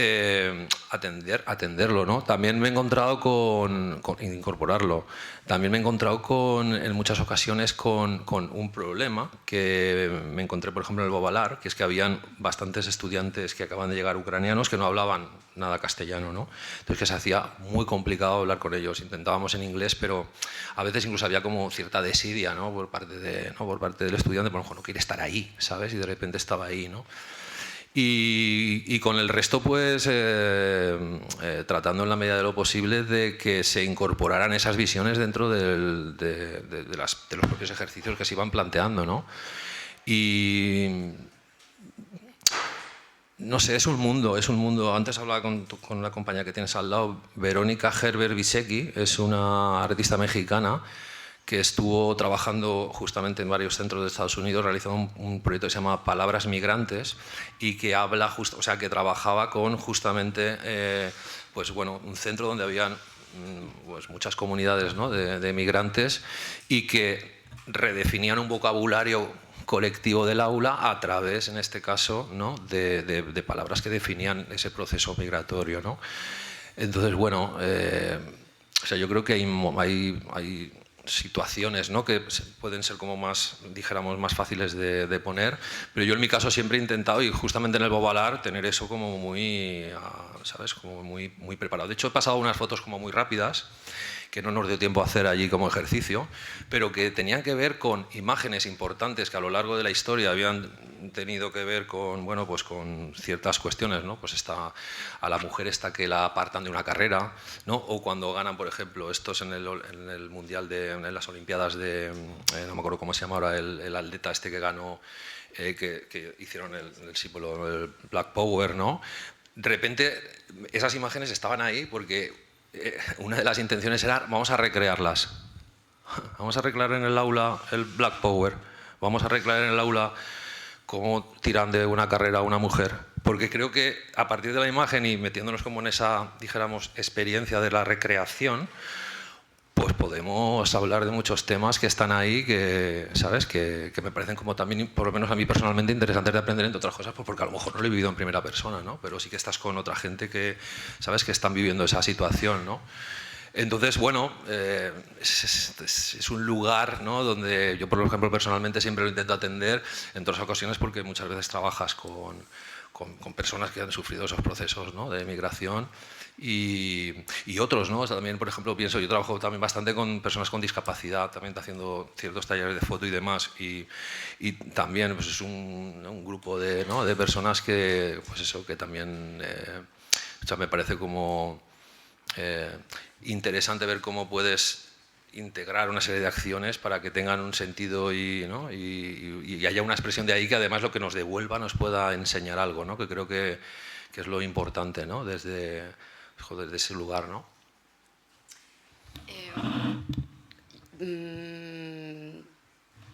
atenderlo, ¿no? También me he encontrado con incorporarlo. También me he encontrado en muchas ocasiones con un problema que me encontré, por ejemplo, en el Bovalar, que es que habían bastantes estudiantes que acaban de llegar ucranianos que no hablaban nada castellano, ¿no? Entonces que se hacía muy complicado hablar con ellos. Intentábamos en inglés, pero a veces incluso había como cierta desidia, ¿no? Por parte del estudiante, por ejemplo, no quiere estar ahí, ¿sabes? Y de repente estaba ahí, ¿no? Y con el resto, pues, tratando en la medida de lo posible de que se incorporaran esas visiones dentro de los propios ejercicios que se iban planteando, ¿no? Y no sé, es un mundo, es un mundo. Antes hablaba con la compañera que tienes al lado, Verónica Gerber Bisecki, es una artista mexicana que estuvo trabajando justamente en varios centros de Estados Unidos, realizando un proyecto que se llama Palabras Migrantes y que habla o sea, que trabajaba con justamente pues bueno, un centro donde habían pues muchas comunidades, ¿no?, de migrantes y que redefinían un vocabulario colectivo del aula a través, en este caso, ¿no?, de palabras que definían ese proceso migratorio, ¿no? Entonces, bueno, o sea, yo creo que hay situaciones, ¿no?, que pueden ser como más, dijéramos, más fáciles de poner, pero yo en mi caso siempre he intentado, y justamente en el Bobalar, tener eso como muy, ¿sabes?, como muy preparado. De hecho, he pasado unas fotos como muy rápidas, que no nos dio tiempo a hacer allí como ejercicio, pero que tenían que ver con imágenes importantes que a lo largo de la historia habían tenido que ver con, bueno, pues con ciertas cuestiones, ¿no? Pues a la mujer esta que la apartan de una carrera, ¿no? O cuando ganan, por ejemplo, estos en el Mundial, en las Olimpiadas de, no me acuerdo cómo se llama ahora, el atleta este que ganó, que hicieron el símbolo, el Black Power, ¿no? De repente esas imágenes estaban ahí porque una de las intenciones era, vamos a recrearlas. Vamos a recrear en el aula el Black Power. Vamos a recrear en el aula cómo tiran de una carrera a una mujer. Porque creo que a partir de la imagen y metiéndonos como en esa, dijéramos, experiencia de la recreación, pues podemos hablar de muchos temas que están ahí, que, ¿sabes?, que me parecen como también, por lo menos a mí personalmente, interesantes de aprender, entre otras cosas, pues porque a lo mejor no lo he vivido en primera persona, ¿no? Pero sí que estás con otra gente que, ¿sabes?, que están viviendo esa situación, ¿no? Entonces, bueno, es un lugar, ¿no?, donde yo, por ejemplo, personalmente siempre lo intento atender en otras ocasiones porque muchas veces trabajas con personas que han sufrido esos procesos, ¿no?, de migración y otros, ¿no? O sea, también, por ejemplo, pienso, yo trabajo también bastante con personas con discapacidad, también haciendo ciertos talleres de foto y demás, y también pues es un grupo de, ¿no?, de personas que, pues eso, que también, o sea, me parece como interesante ver cómo puedes integrar una serie de acciones para que tengan un sentido ¿no?, y haya una expresión de ahí que además lo que nos devuelva nos pueda enseñar algo, ¿no?, que creo que es lo importante, ¿no?, desde ese lugar, ¿no?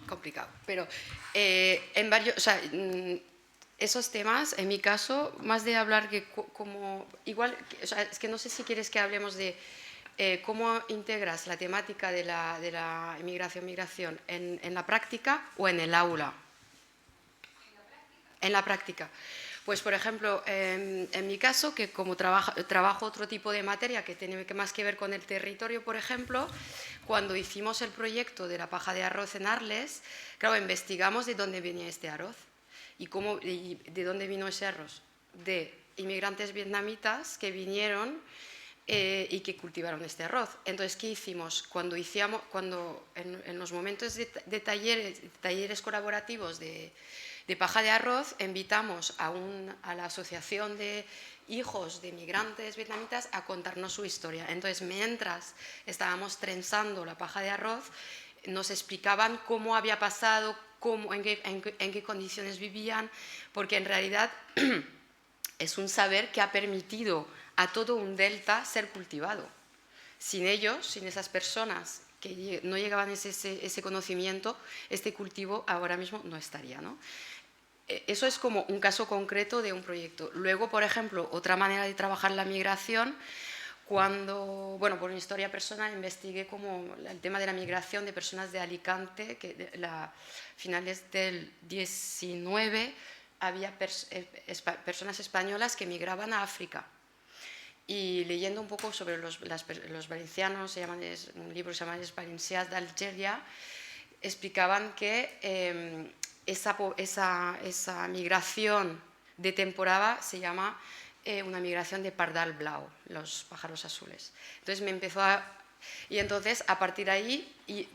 Complicado, pero en varios, o sea, esos temas, en mi caso, más de hablar que como, igual, o sea, es que no sé si quieres que hablemos de cómo integras la temática de la migración en la práctica o en el aula. En la práctica. Pues, por ejemplo, en mi caso, que como trabajo otro tipo de materia que tiene más que ver con el territorio, por ejemplo, cuando hicimos el proyecto de la paja de arroz en Arles, claro, investigamos de dónde venía este arroz y de dónde vino ese arroz. De inmigrantes vietnamitas que vinieron y que cultivaron este arroz. Entonces, ¿qué hicimos? Cuando en los momentos de talleres colaborativos de paja de arroz, invitamos a la asociación de hijos de migrantes vietnamitas a contarnos su historia. Entonces, mientras estábamos trenzando la paja de arroz, nos explicaban cómo había pasado, en qué condiciones vivían, porque en realidad es un saber que ha permitido a todo un delta ser cultivado. Sin ellos, sin esas personas que no llegaban a ese conocimiento, este cultivo ahora mismo no estaría, ¿no? Eso es como un caso concreto de un proyecto. Luego, por ejemplo, otra manera de trabajar la migración, cuando, bueno, por una historia personal, investigué como el tema de la migración de personas de Alicante, que a finales del 19 había personas españolas que migraban a África. Y leyendo un poco sobre los valencianos, un libro se llama Les Valencians d'Algèria, explicaban que esa migración de temporada se llama una migración de pardal blau, los pájaros azules. Entonces me empezó y entonces a partir de ahí y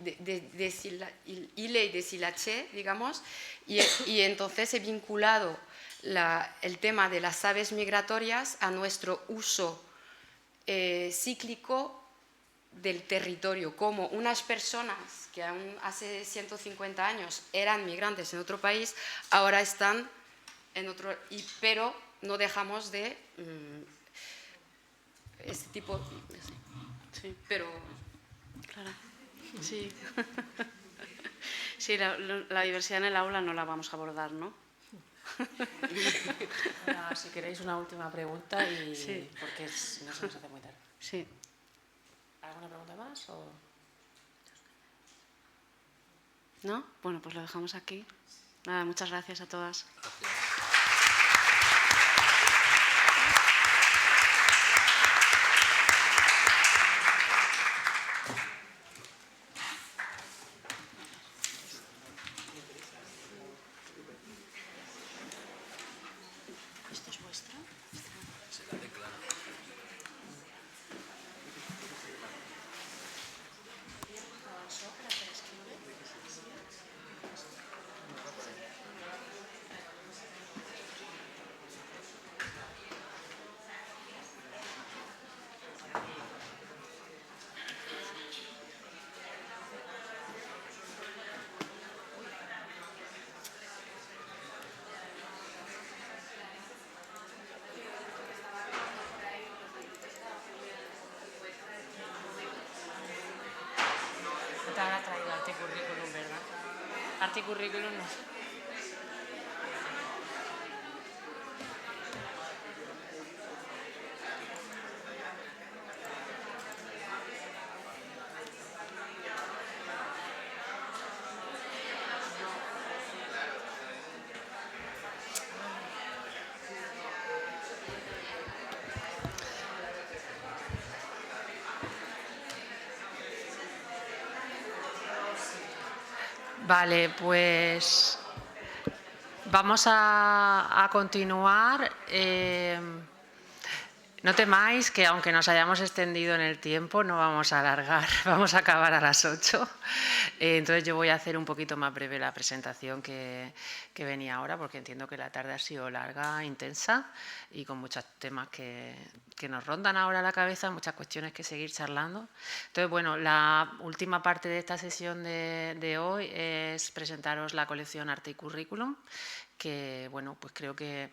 deshilaché, digamos, y entonces he vinculado el tema de las aves migratorias a nuestro uso cíclico del territorio, como unas personas que aún hace 150 años eran migrantes en otro país, ahora están en otro, pero no dejamos de este tipo, Sí, pero claro. Sí. Sí, la diversidad en el aula no la vamos a abordar, ¿no? Ahora, si queréis una última pregunta, y Sí. porque si no se nos hace muy tarde. Sí. ¿Alguna pregunta más? O... ¿No? Bueno, pues lo dejamos aquí. Nada, muchas gracias a todas. ¿Esto es vuestro? Te habrá traído Articurrículum, ¿verdad? Articurrículum no. Vale, pues vamos a continuar. No temáis que aunque nos hayamos extendido en el tiempo, no vamos a alargar, vamos a acabar a las 8. Entonces yo voy a hacer un poquito más breve la presentación que venía ahora, porque entiendo que la tarde ha sido larga, intensa y con muchos temas que nos rondan ahora la cabeza, muchas cuestiones que seguir charlando. Entonces, bueno, la última parte de esta sesión de hoy es presentaros la colección Articurrículum, que, bueno, pues creo que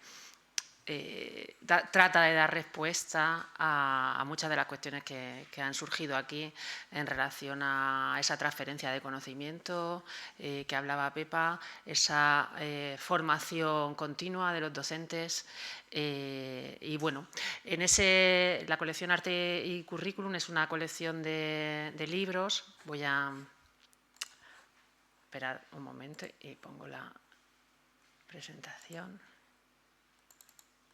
trata de dar respuesta a muchas de las cuestiones que han surgido aquí en relación a esa transferencia de conocimiento que hablaba Pepa, esa formación continua de los docentes. Y bueno, la colección Arte y Currículum es una colección de libros. Voy a esperar un momento y pongo la presentación.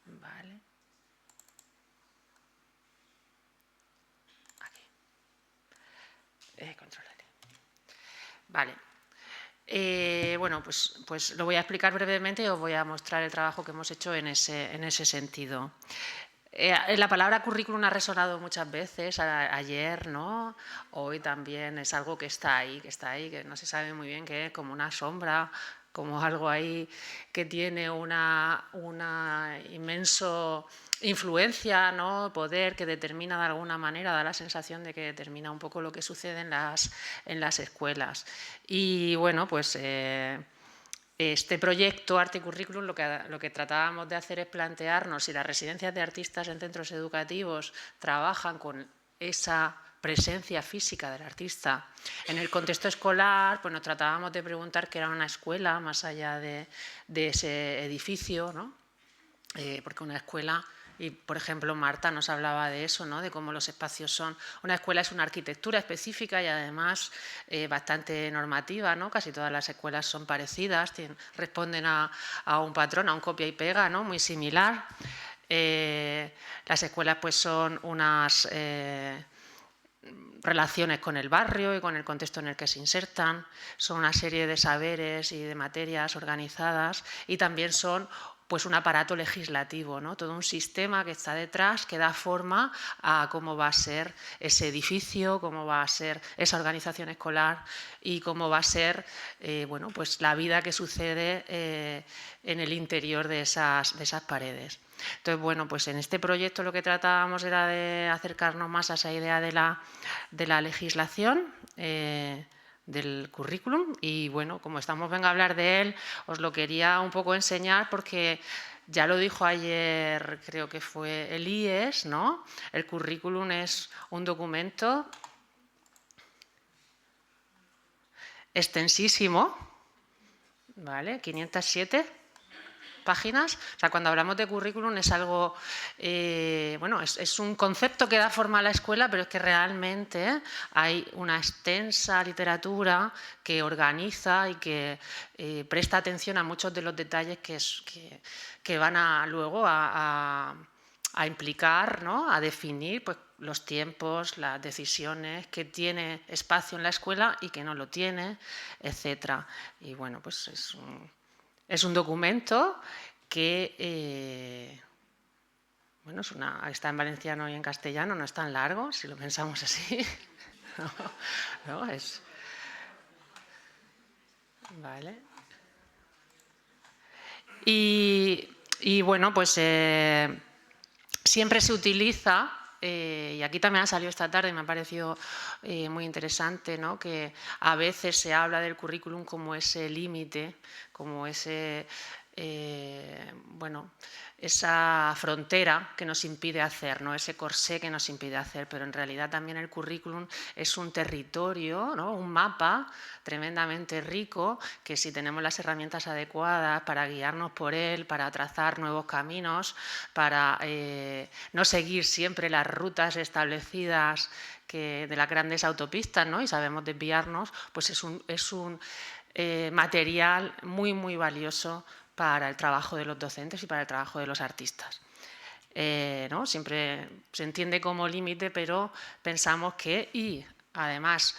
Vale. Aquí. Contrólate. Vale. Bueno, pues lo voy a explicar brevemente y os voy a mostrar el trabajo que hemos hecho en ese sentido. La palabra currículum ha resonado muchas veces, ayer, ¿no? Hoy también es algo que está ahí, que no se sabe muy bien qué es, como una sombra, como algo ahí que tiene una inmensa influencia, ¿no? Poder que determina de alguna manera, da la sensación de que determina un poco lo que sucede en las escuelas. Y bueno, pues este proyecto Articurrículum lo que tratábamos de hacer es plantearnos si las residencias de artistas en centros educativos trabajan con esa presencia física del artista. En el contexto escolar, pues nos tratábamos de preguntar qué era una escuela más allá de ese edificio, ¿no? Porque una escuela, y por ejemplo Marta nos hablaba de eso, ¿no? De cómo los espacios son. Una escuela es una arquitectura específica y además bastante normativa, ¿no? Casi todas las escuelas son parecidas, responden a un patrón, a un copia y pega, ¿no? Muy similar. Las escuelas pues son unas relaciones con el barrio y con el contexto en el que se insertan, son una serie de saberes y de materias organizadas y también son pues un aparato legislativo, ¿no? Todo un sistema que está detrás que da forma a cómo va a ser ese edificio, cómo va a ser esa organización escolar y cómo va a ser bueno, pues la vida que sucede en el interior de esas paredes. Entonces, bueno, pues en este proyecto lo que tratábamos era de acercarnos más a esa idea de la legislación, del currículum y bueno, como venga a hablar de él, os lo quería un poco enseñar porque Ya lo dijo ayer, creo que fue el IES, ¿no? El currículum es un documento extensísimo, ¿vale? 507 páginas. O sea, cuando hablamos de currículum es algo, bueno, es un concepto que da forma a la escuela, pero es que realmente hay una extensa literatura que organiza y que presta atención a muchos de los detalles que van luego a implicar, ¿no? A definir pues, los tiempos, las decisiones, que tiene espacio en la escuela y que no lo tiene, etcétera. Y bueno, pues es un documento que bueno, está en valenciano y en castellano, no es tan largo, si lo pensamos así. No, es... Vale. Y bueno, pues siempre se utiliza, y aquí también ha salido esta tarde, me ha parecido muy interesante, ¿no? Que a veces se habla del currículum como ese límite, como ese, bueno, esa frontera que nos impide hacer, ¿no? Ese corsé que nos impide hacer, pero en realidad también el currículum es un territorio, ¿no? Un mapa tremendamente rico que si tenemos las herramientas adecuadas para guiarnos por él, para trazar nuevos caminos, para no seguir siempre las rutas establecidas de las grandes autopistas, ¿no? Y sabemos desviarnos, pues es un material muy, muy valioso para el trabajo de los docentes y para el trabajo de los artistas. ¿No? Siempre se entiende como límite, pero pensamos que, y además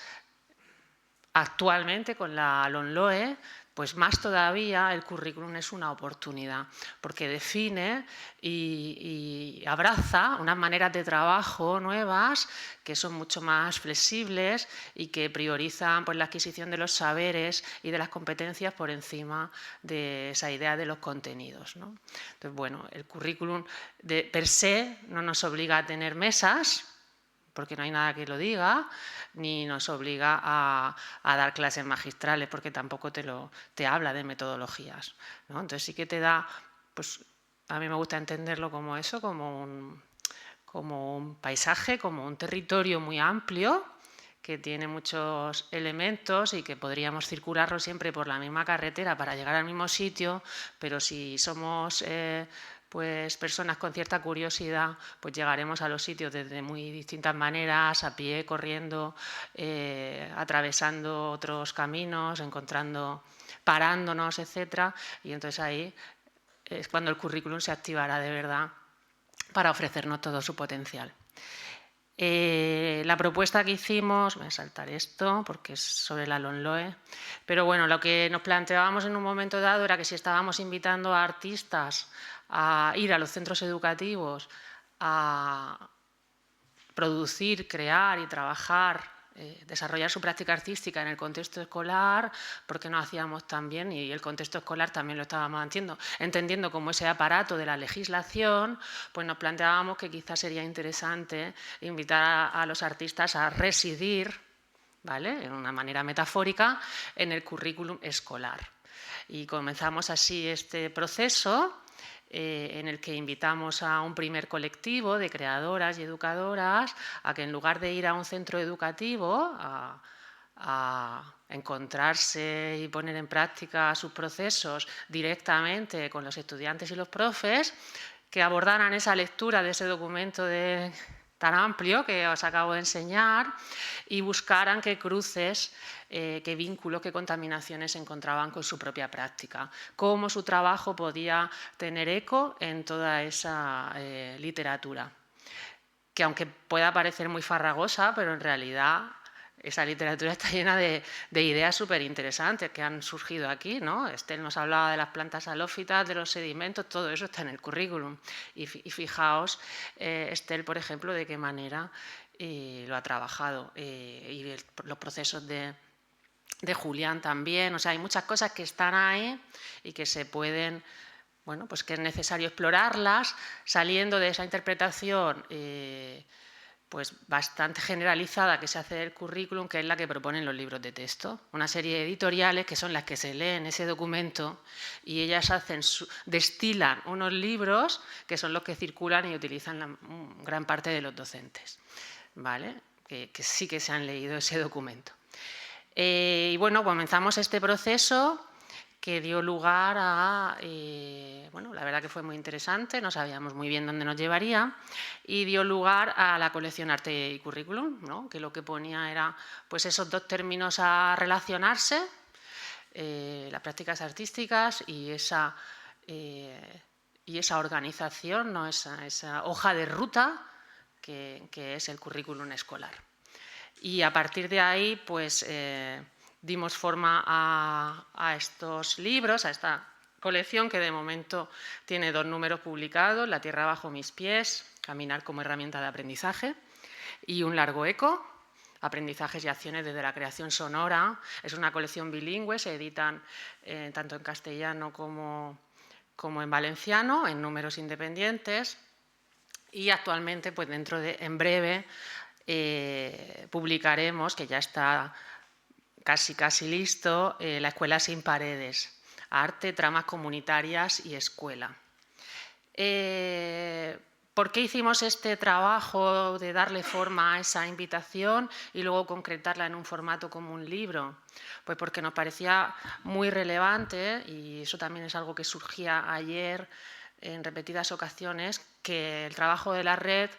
actualmente con la LOMLOE, pues más todavía el currículum es una oportunidad, porque define y abraza unas maneras de trabajo nuevas que son mucho más flexibles y que priorizan pues, la adquisición de los saberes y de las competencias por encima de esa idea de los contenidos, ¿no? Entonces, bueno, el currículum per se no nos obliga a tener mesas, porque no hay nada que lo diga, ni nos obliga a dar clases magistrales, porque tampoco te habla de metodologías, ¿no? Entonces sí que te da, pues a mí me gusta entenderlo como eso, como un paisaje, como un territorio muy amplio, que tiene muchos elementos y que podríamos circularlo siempre por la misma carretera para llegar al mismo sitio, pero si somos pues personas con cierta curiosidad, pues llegaremos a los sitios desde muy distintas maneras, a pie, corriendo, atravesando otros caminos, parándonos, etcétera. Y entonces ahí es cuando el currículum se activará de verdad para ofrecernos todo su potencial. La propuesta que hicimos, voy a saltar esto porque es sobre la LOMLOE, pero bueno, lo que nos planteábamos en un momento dado era que si estábamos invitando a artistas a ir a los centros educativos a producir, crear y trabajar, desarrollar su práctica artística en el contexto escolar, porque no hacíamos también, y el contexto escolar también lo estábamos entendiendo como ese aparato de la legislación, pues nos planteábamos que quizás sería interesante invitar a los artistas a residir, ¿vale?, en una manera metafórica, en el currículum escolar. Y comenzamos así este proceso, en el que invitamos a un primer colectivo de creadoras y educadoras a que en lugar de ir a un centro educativo a encontrarse y poner en práctica sus procesos directamente con los estudiantes y los profes, que abordaran esa lectura de ese documento tan amplio que os acabo de enseñar y buscaran qué cruces, qué vínculos, qué contaminaciones se encontraban con su propia práctica, cómo su trabajo podía tener eco en toda esa literatura, que aunque pueda parecer muy farragosa, pero en realidad esa literatura está llena de ideas súper interesantes que han surgido aquí, ¿no? Estel nos hablaba de las plantas halófitas, de los sedimentos, todo eso está en el currículum. Y fijaos, Estel, por ejemplo, de qué manera lo ha trabajado. Y los procesos de Julián también. O sea, hay muchas cosas que están ahí y que se pueden, bueno, pues que es necesario explorarlas, saliendo de esa interpretación pues bastante generalizada que se hace del currículum, que es la que proponen los libros de texto. Una serie de editoriales que son las que se leen ese documento y ellas destilan unos libros que son los que circulan y utilizan gran parte de los docentes, ¿vale? Que sí que se han leído ese documento. Y bueno, comenzamos este proceso que dio lugar a, bueno, la verdad que fue muy interesante, no sabíamos muy bien dónde nos llevaría, y dio lugar a la colección Arte y Currículum, ¿no? Que lo que ponía era pues esos dos términos a relacionarse, las prácticas artísticas y esa organización, ¿no? esa hoja de ruta que es el currículum escolar. Y a partir de ahí, pues dimos forma a estos libros, a esta colección que de momento tiene 2 números publicados, La tierra bajo mis pies, Caminar como herramienta de aprendizaje, y Un largo eco, Aprendizajes y acciones desde la creación sonora. Es una colección bilingüe, se editan tanto en castellano como en valenciano, en números independientes, y actualmente, pues en breve, publicaremos, que ya está casi listo, La escuela sin paredes, arte, tramas comunitarias y escuela. ¿Por qué hicimos este trabajo de darle forma a esa invitación y luego concretarla en un formato como un libro? Pues porque nos parecía muy relevante, y eso también es algo que surgía ayer en repetidas ocasiones, que el trabajo de la red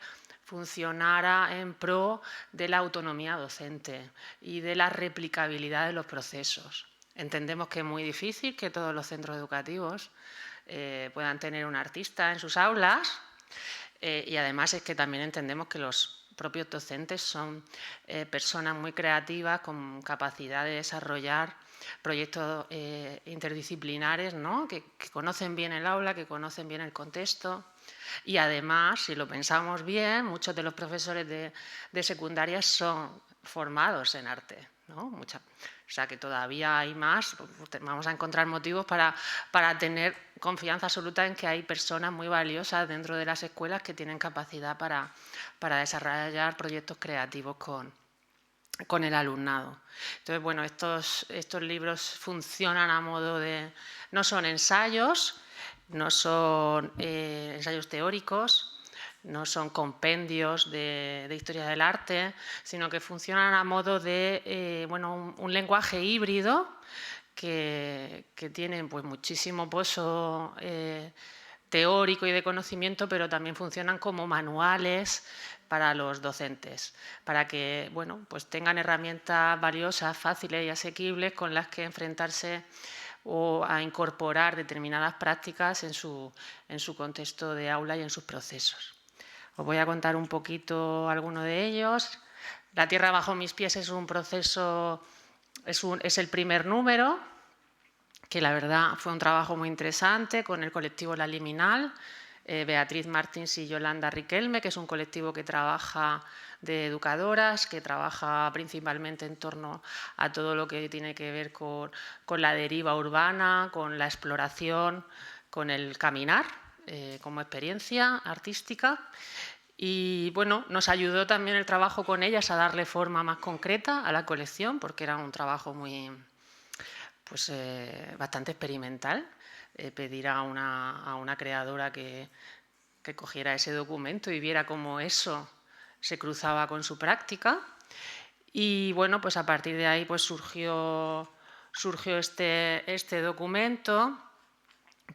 funcionara en pro de la autonomía docente y de la replicabilidad de los procesos. Entendemos que es muy difícil que todos los centros educativos puedan tener un artista en sus aulas, y además es que también entendemos que los propios docentes son personas muy creativas con capacidad de desarrollar proyectos interdisciplinares, ¿no? que conocen bien el aula, que conocen bien el contexto. Y además, si lo pensamos bien, muchos de los profesores de secundaria son formados en arte, ¿no? O sea que todavía hay más, vamos a encontrar motivos para tener confianza absoluta en que hay personas muy valiosas dentro de las escuelas que tienen capacidad para desarrollar proyectos creativos con el alumnado. Entonces, bueno, estos libros funcionan a modo de... no son ensayos, no son ensayos teóricos, no son compendios de historia del arte, sino que funcionan a modo de bueno, un lenguaje híbrido que tiene pues, muchísimo pozo teórico y de conocimiento, pero también funcionan como manuales para los docentes, para que bueno, pues tengan herramientas valiosas, fáciles y asequibles con las que enfrentarse o a incorporar determinadas prácticas en su contexto de aula y en sus procesos. Os voy a contar un poquito alguno de ellos. La tierra bajo mis pies es un proceso, es el primer número, que la verdad fue un trabajo muy interesante con el colectivo La Liminal, Beatriz Martins y Yolanda Riquelme, que es un colectivo que trabaja de educadoras, que trabaja principalmente en torno a todo lo que tiene que ver con la deriva urbana, con la exploración, con el caminar como experiencia artística. Y bueno, nos ayudó también el trabajo con ellas a darle forma más concreta a la colección, porque era un trabajo muy, pues, bastante experimental. Pedir a una creadora que cogiera ese documento y viera cómo eso se cruzaba con su práctica. Y bueno, pues a partir de ahí pues surgió este documento,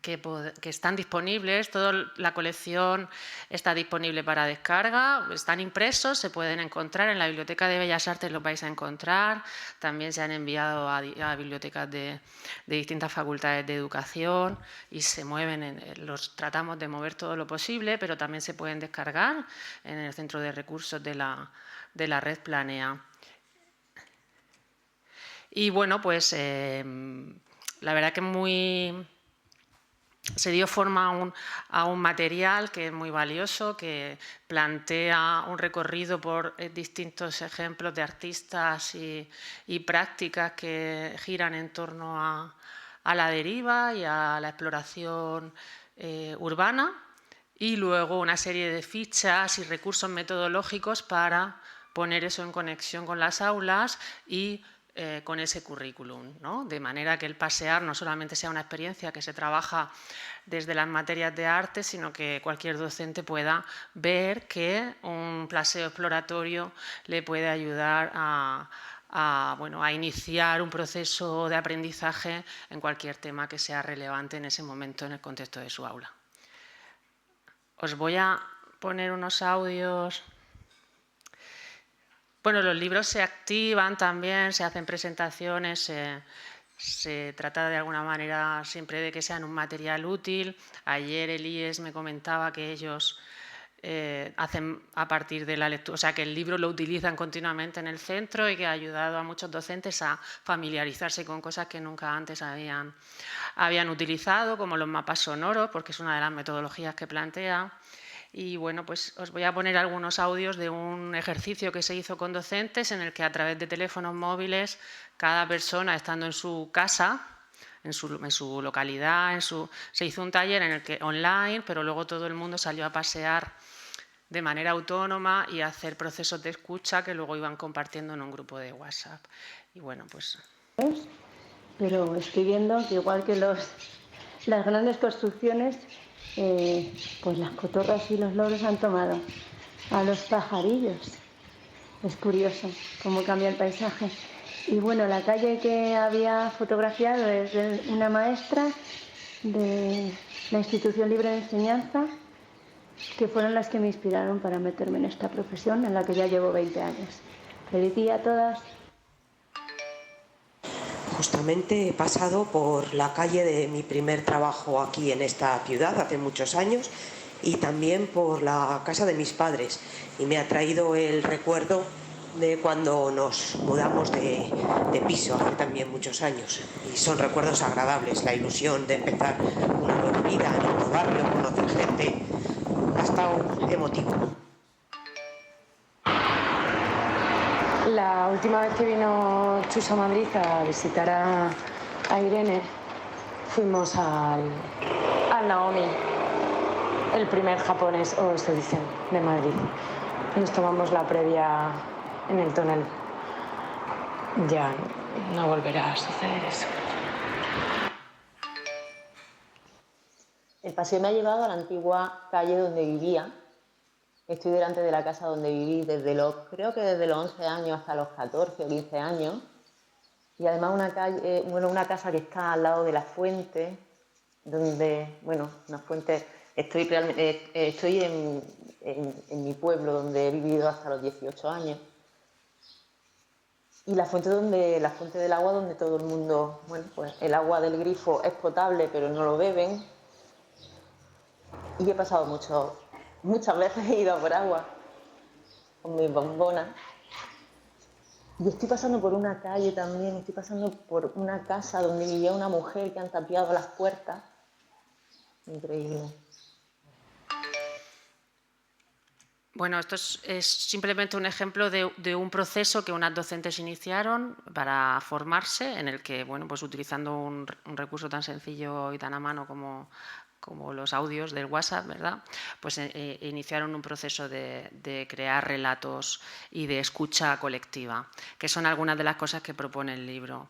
que están disponibles, toda la colección está disponible para descarga, están impresos, se pueden encontrar en la Biblioteca de Bellas Artes, los vais a encontrar, también se han enviado a bibliotecas de distintas facultades de educación y se mueven, los tratamos de mover todo lo posible, pero también se pueden descargar en el centro de recursos de la red Planea. Y bueno, pues la verdad que se dio forma a un material que es muy valioso, que plantea un recorrido por distintos ejemplos de artistas y prácticas que giran en torno a la deriva y a la exploración urbana, y luego una serie de fichas y recursos metodológicos para poner eso en conexión con las aulas y con ese currículum, ¿no? De manera que el pasear no solamente sea una experiencia que se trabaja desde las materias de arte, sino que cualquier docente pueda ver que un paseo exploratorio le puede ayudar a iniciar un proceso de aprendizaje en cualquier tema que sea relevante en ese momento en el contexto de su aula. Os voy a poner unos audios. Bueno, los libros se activan también, se hacen presentaciones, se trata de alguna manera siempre de que sean un material útil. Ayer el IES me comentaba que ellos hacen a partir de la lectura, o sea que el libro lo utilizan continuamente en el centro y que ha ayudado a muchos docentes a familiarizarse con cosas que nunca antes habían utilizado, como los mapas sonoros, porque es una de las metodologías que plantea. Y bueno, pues os voy a poner algunos audios de un ejercicio que se hizo con docentes en el que a través de teléfonos móviles cada persona estando en su casa, en su localidad, se hizo un taller en el que online, pero luego todo el mundo salió a pasear de manera autónoma y a hacer procesos de escucha que luego iban compartiendo en un grupo de WhatsApp. Y bueno, pues... Pero estoy viendo que igual que las grandes construcciones, pues las cotorras y los loros han tomado a los pajarillos. Es curioso cómo cambia el paisaje. Y bueno, la calle que había fotografiado es de una maestra de la Institución Libre de Enseñanza, que fueron las que me inspiraron para meterme en esta profesión en la que ya llevo 20 años. Feliz día a todas. Justamente he pasado por la calle de mi primer trabajo aquí en esta ciudad hace muchos años y también por la casa de mis padres, y me ha traído el recuerdo de cuando nos mudamos de piso hace también muchos años, y son recuerdos agradables, la ilusión de empezar una nueva vida en otro barrio, conocer gente. Ha estado emotivo. La última vez que vino Chus a Madrid a visitar a Irene, fuimos al Naomi, el primer japonés o exhibición de Madrid. Nos tomamos la previa en el túnel. Ya no volverá a suceder eso. El paseo me ha llevado a la antigua calle donde vivía. Estoy delante de la casa donde viví creo que desde los 11 años hasta los 14 o 15 años. Y además una casa que está al lado de la fuente, donde, una fuente, estoy en mi pueblo donde he vivido hasta los 18 años. Y la fuente del agua donde todo el mundo, pues el agua del grifo es potable pero no lo beben. Y he pasado muchas veces he ido por agua con mis bombonas. Y estoy pasando por una calle también, estoy pasando por una casa donde vivía una mujer que han tapiado las puertas. Increíble. Bueno, esto es simplemente un ejemplo de un proceso que unas docentes iniciaron para formarse, en el que, pues utilizando un recurso tan sencillo y tan a mano como los audios del WhatsApp, ¿verdad? Pues iniciaron un proceso de crear relatos y de escucha colectiva, que son algunas de las cosas que propone el libro.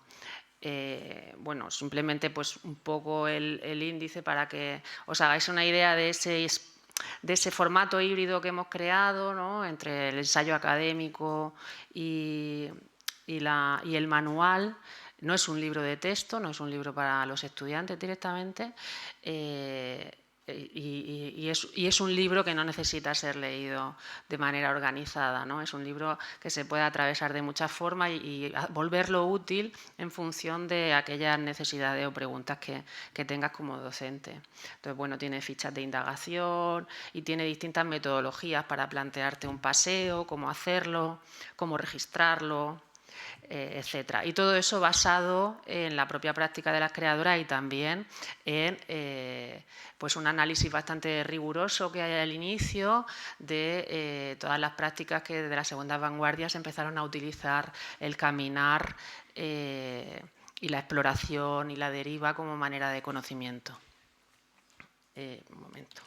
Simplemente pues un poco el índice para que os hagáis una idea de ese formato híbrido que hemos creado, ¿no? Entre el ensayo académico y el manual. No es un libro de texto, no es un libro para los estudiantes directamente, y es un libro que no necesita ser leído de manera organizada, ¿no? Es un libro que se puede atravesar de muchas formas y volverlo útil en función de aquellas necesidades o preguntas que tengas como docente. Entonces, tiene fichas de indagación y tiene distintas metodologías para plantearte un paseo, cómo hacerlo, cómo registrarlo, etcétera. Y todo eso basado en la propia práctica de las creadoras y también en pues un análisis bastante riguroso que hay al inicio de todas las prácticas que desde las segundas vanguardias empezaron a utilizar el caminar y la exploración y la deriva como manera de conocimiento. Un momento.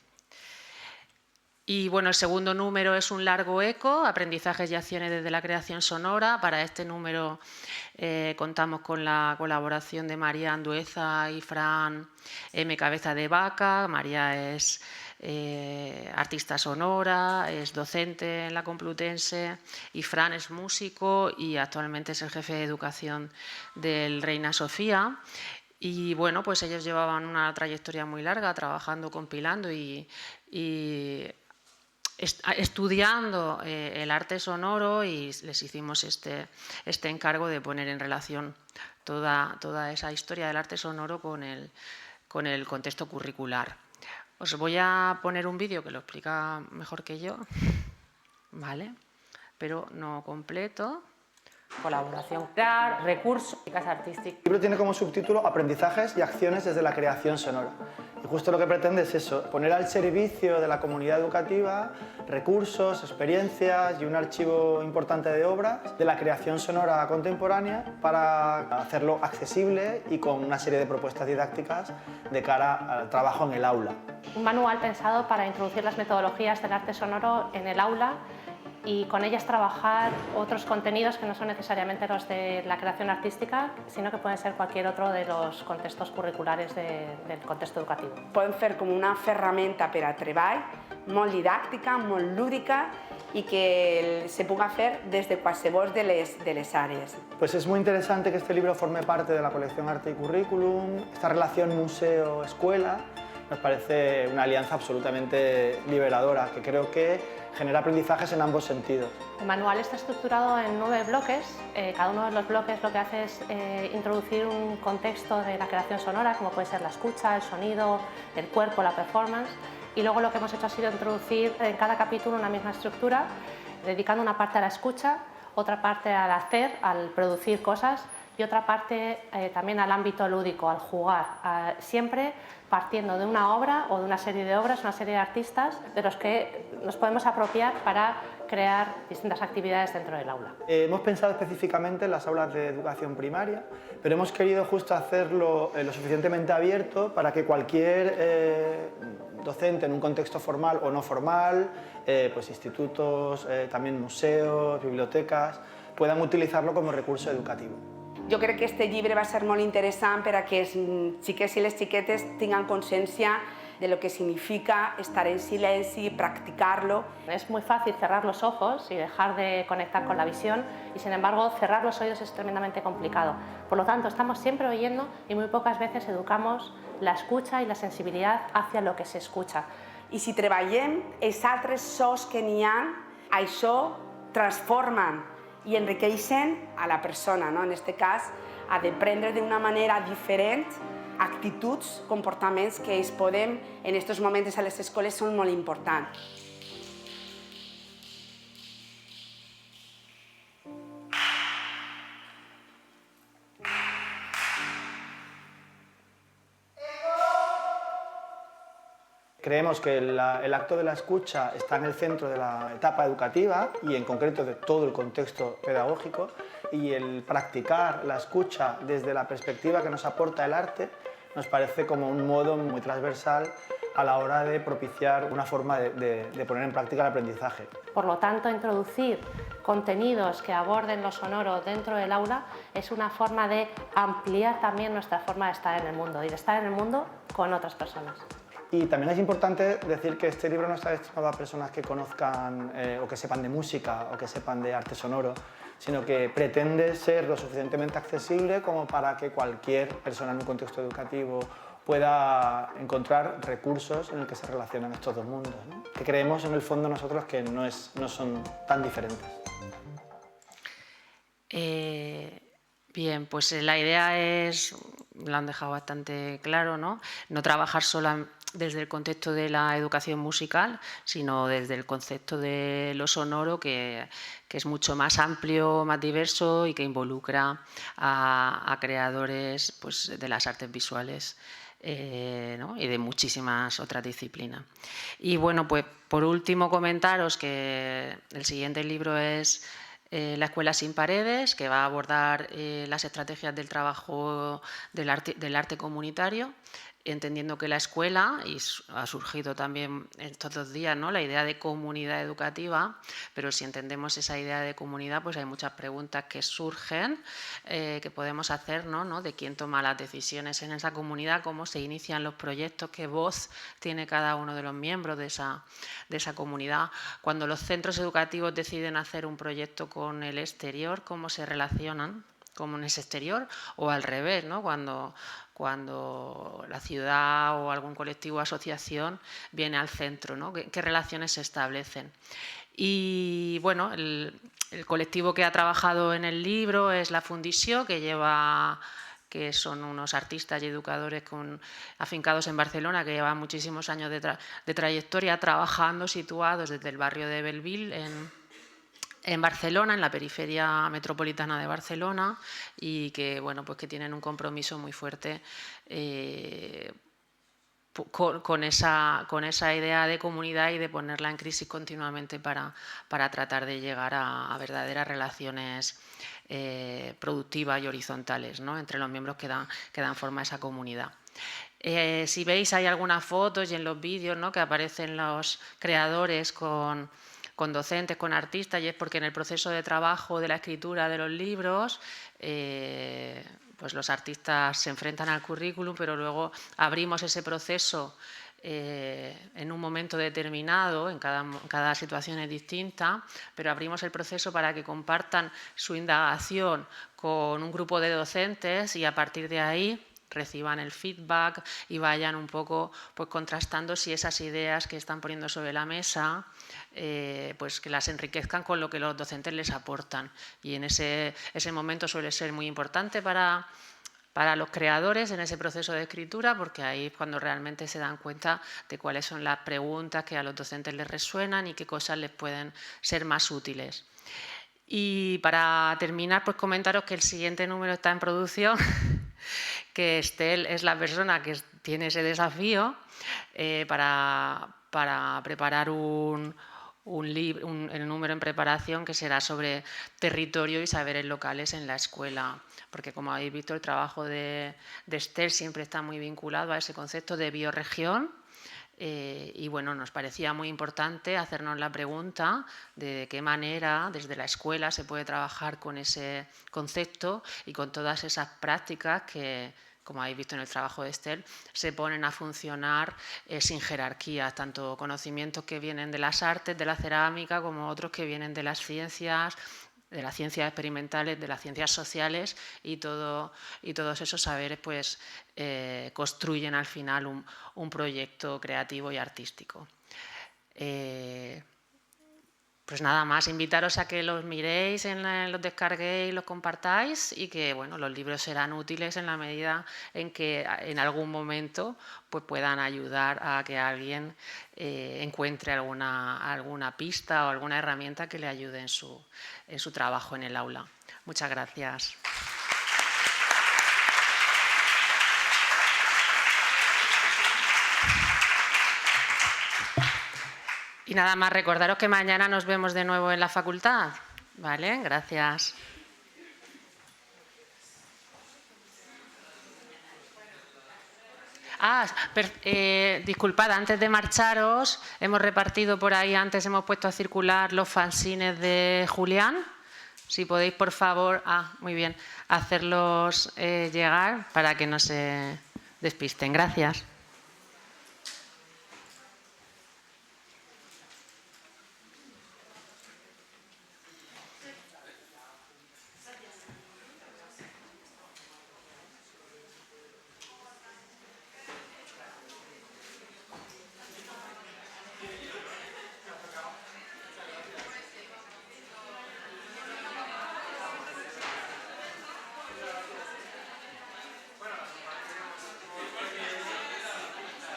Y bueno, el segundo número es un largo eco, aprendizajes y acciones desde la creación sonora. Para este número contamos con la colaboración de María Andueza y Fran M. Cabeza de Vaca. María es artista sonora, es docente en la Complutense, y Fran es músico y actualmente es el jefe de educación del Reina Sofía. Y bueno, pues ellos llevaban una trayectoria muy larga trabajando, compilando y estudiando el arte sonoro, y les hicimos este encargo de poner en relación toda esa historia del arte sonoro con el contexto curricular. Os voy a poner un vídeo que lo explica mejor que yo, ¿vale? Pero no completo. Colaboración, crear recursos y casa artística. El libro tiene como subtítulo Aprendizajes y acciones desde la creación sonora. Y justo lo que pretende es eso, poner al servicio de la comunidad educativa recursos, experiencias y un archivo importante de obras de la creación sonora contemporánea para hacerlo accesible y con una serie de propuestas didácticas de cara al trabajo en el aula. Un manual pensado para introducir las metodologías del arte sonoro en el aula y con ellas trabajar otros contenidos que no son necesariamente los de la creación artística, sino que pueden ser cualquier otro de los contextos curriculares del contexto educativo. Poden fer com una ferramenta per a treball molt didàctica, molt lúdica y que se puga fer des de qualsevol de les àrees. Pues es muy interesante que este libro forme parte de la colección Arte y Currículum. Esta relación museo-escuela nos parece una alianza absolutamente liberadora, que creo que genera aprendizajes en ambos sentidos. El manual está estructurado en 9 bloques. Cada uno de los bloques lo que hace es introducir un contexto de la creación sonora, como puede ser la escucha, el sonido, el cuerpo, la performance. Y luego lo que hemos hecho ha sido introducir en cada capítulo una misma estructura, dedicando una parte a la escucha, otra parte al hacer, al producir cosas, y otra parte también al ámbito lúdico, al jugar, siempre partiendo de una obra o de una serie de obras, una serie de artistas de los que nos podemos apropiar para crear distintas actividades dentro del aula. Hemos pensado específicamente en las aulas de educación primaria, pero hemos querido justo hacerlo lo suficientemente abierto para que cualquier docente en un contexto formal o no formal, pues institutos, también museos, bibliotecas, puedan utilizarlo como recurso educativo. Jo crec que este llibre va ser molt interessant per a que els xiquets i les xiquetes tinguin consciència de lo que significa estar en silenci, practicarlo. Es muy fácil cerrar los ojos y dejar de conectar con la visión, y sin embargo cerrar los oídos es tremendamente complicado. Por lo tanto, estamos siempre oyendo y muy pocas veces educamos la escucha y la sensibilidad hacia lo que se escucha. I si treballem els altres sos que n'hi ha, això transformen i enriqueixen a la persona, no? En aquest cas, ha d'aprendre d'una manera diferent actituds, comportaments que ells podem, en aquests moments a les escoles, són molt importants. Creemos que el acto de la escucha está en el centro de la etapa educativa y en concreto de todo el contexto pedagógico, y el practicar la escucha desde la perspectiva que nos aporta el arte nos parece como un modo muy transversal a la hora de propiciar una forma de poner en práctica el aprendizaje. Por lo tanto, introducir contenidos que aborden lo sonoro dentro del aula es una forma de ampliar también nuestra forma de estar en el mundo y de estar en el mundo con otras personas. Y también es importante decir que este libro no está destinado a personas que conozcan o que sepan de música o que sepan de arte sonoro, sino que pretende ser lo suficientemente accesible como para que cualquier persona en un contexto educativo pueda encontrar recursos en el que se relacionan estos dos mundos, ¿no? Que creemos en el fondo nosotros que no son tan diferentes. Bien, pues la idea es, lo han dejado bastante claro, ¿no? No trabajar solo desde el contexto de la educación musical, sino desde el concepto de lo sonoro, que es mucho más amplio, más diverso y que involucra a creadores, pues, de las artes visuales, ¿no? Y de muchísimas otras disciplinas. Y bueno, pues por último comentaros que el siguiente libro es La escuela sin paredes, que va a abordar las estrategias del trabajo del arte comunitario. entendiendo que la escuela, y ha surgido también estos 2 días, ¿no?, la idea de comunidad educativa, pero si entendemos esa idea de comunidad, pues hay muchas preguntas que surgen, que podemos hacer, ¿no?, de quién toma las decisiones en esa comunidad, cómo se inician los proyectos, qué voz tiene cada uno de los miembros de esa comunidad. Cuando los centros educativos deciden hacer un proyecto con el exterior, cómo se relacionan con ese exterior, o al revés, ¿no?, cuando la ciudad o algún colectivo o asociación viene al centro, ¿no?, qué relaciones se establecen. Y bueno, el colectivo que ha trabajado en el libro es la Fundició, que son unos artistas y educadores afincados en Barcelona, que llevan muchísimos años de trayectoria trabajando, situados desde el barrio de Belleville, en Barcelona, en la periferia metropolitana de Barcelona, y que, bueno, pues que tienen un compromiso muy fuerte con esa idea de comunidad y de ponerla en crisis continuamente para tratar de llegar a verdaderas relaciones productivas y horizontales, ¿no?, entre los miembros que dan forma a esa comunidad. Si veis, hay algunas fotos y en los vídeos, ¿no?, que aparecen los creadores con docentes, con artistas, y es porque en el proceso de trabajo de la escritura de los libros, pues los artistas se enfrentan al currículum, pero luego abrimos ese proceso en un momento determinado, en cada situación es distinta, pero abrimos el proceso para que compartan su indagación con un grupo de docentes y a partir de ahí reciban el feedback y vayan un poco pues contrastando si esas ideas que están poniendo sobre la mesa pues que las enriquezcan con lo que los docentes les aportan. Y en ese momento suele ser muy importante para los creadores en ese proceso de escritura, porque ahí es cuando realmente se dan cuenta de cuáles son las preguntas que a los docentes les resuenan y qué cosas les pueden ser más útiles. Y para terminar, pues comentaros que el siguiente número está en producción, que Estel es la persona que tiene ese desafío para preparar el número en preparación, que será sobre territorio y saberes locales en la escuela, porque como habéis visto el trabajo de Estel siempre está muy vinculado a ese concepto de bioregión. Y bueno, nos parecía muy importante hacernos la pregunta de qué manera desde la escuela se puede trabajar con ese concepto y con todas esas prácticas que, como habéis visto en el trabajo de Estel, se ponen a funcionar sin jerarquías, tanto conocimientos que vienen de las artes, de la cerámica, como otros que vienen de las ciencias experimentales, de las ciencias sociales, y todos esos saberes pues, construyen al final un proyecto creativo y artístico. Pues nada más, invitaros a que los miréis, los descarguéis, los compartáis, y que bueno, los libros serán útiles en la medida en que en algún momento pues, puedan ayudar a que alguien encuentre alguna pista o alguna herramienta que le ayude en su trabajo en el aula. Muchas gracias. Y nada más, recordaros que mañana nos vemos de nuevo en la facultad. ¿Vale? Gracias. Disculpad, antes de marcharos, hemos repartido por ahí, antes hemos puesto a circular los fanzines de Julián. Si podéis, por favor, muy bien, hacerlos llegar para que no se despisten. Gracias.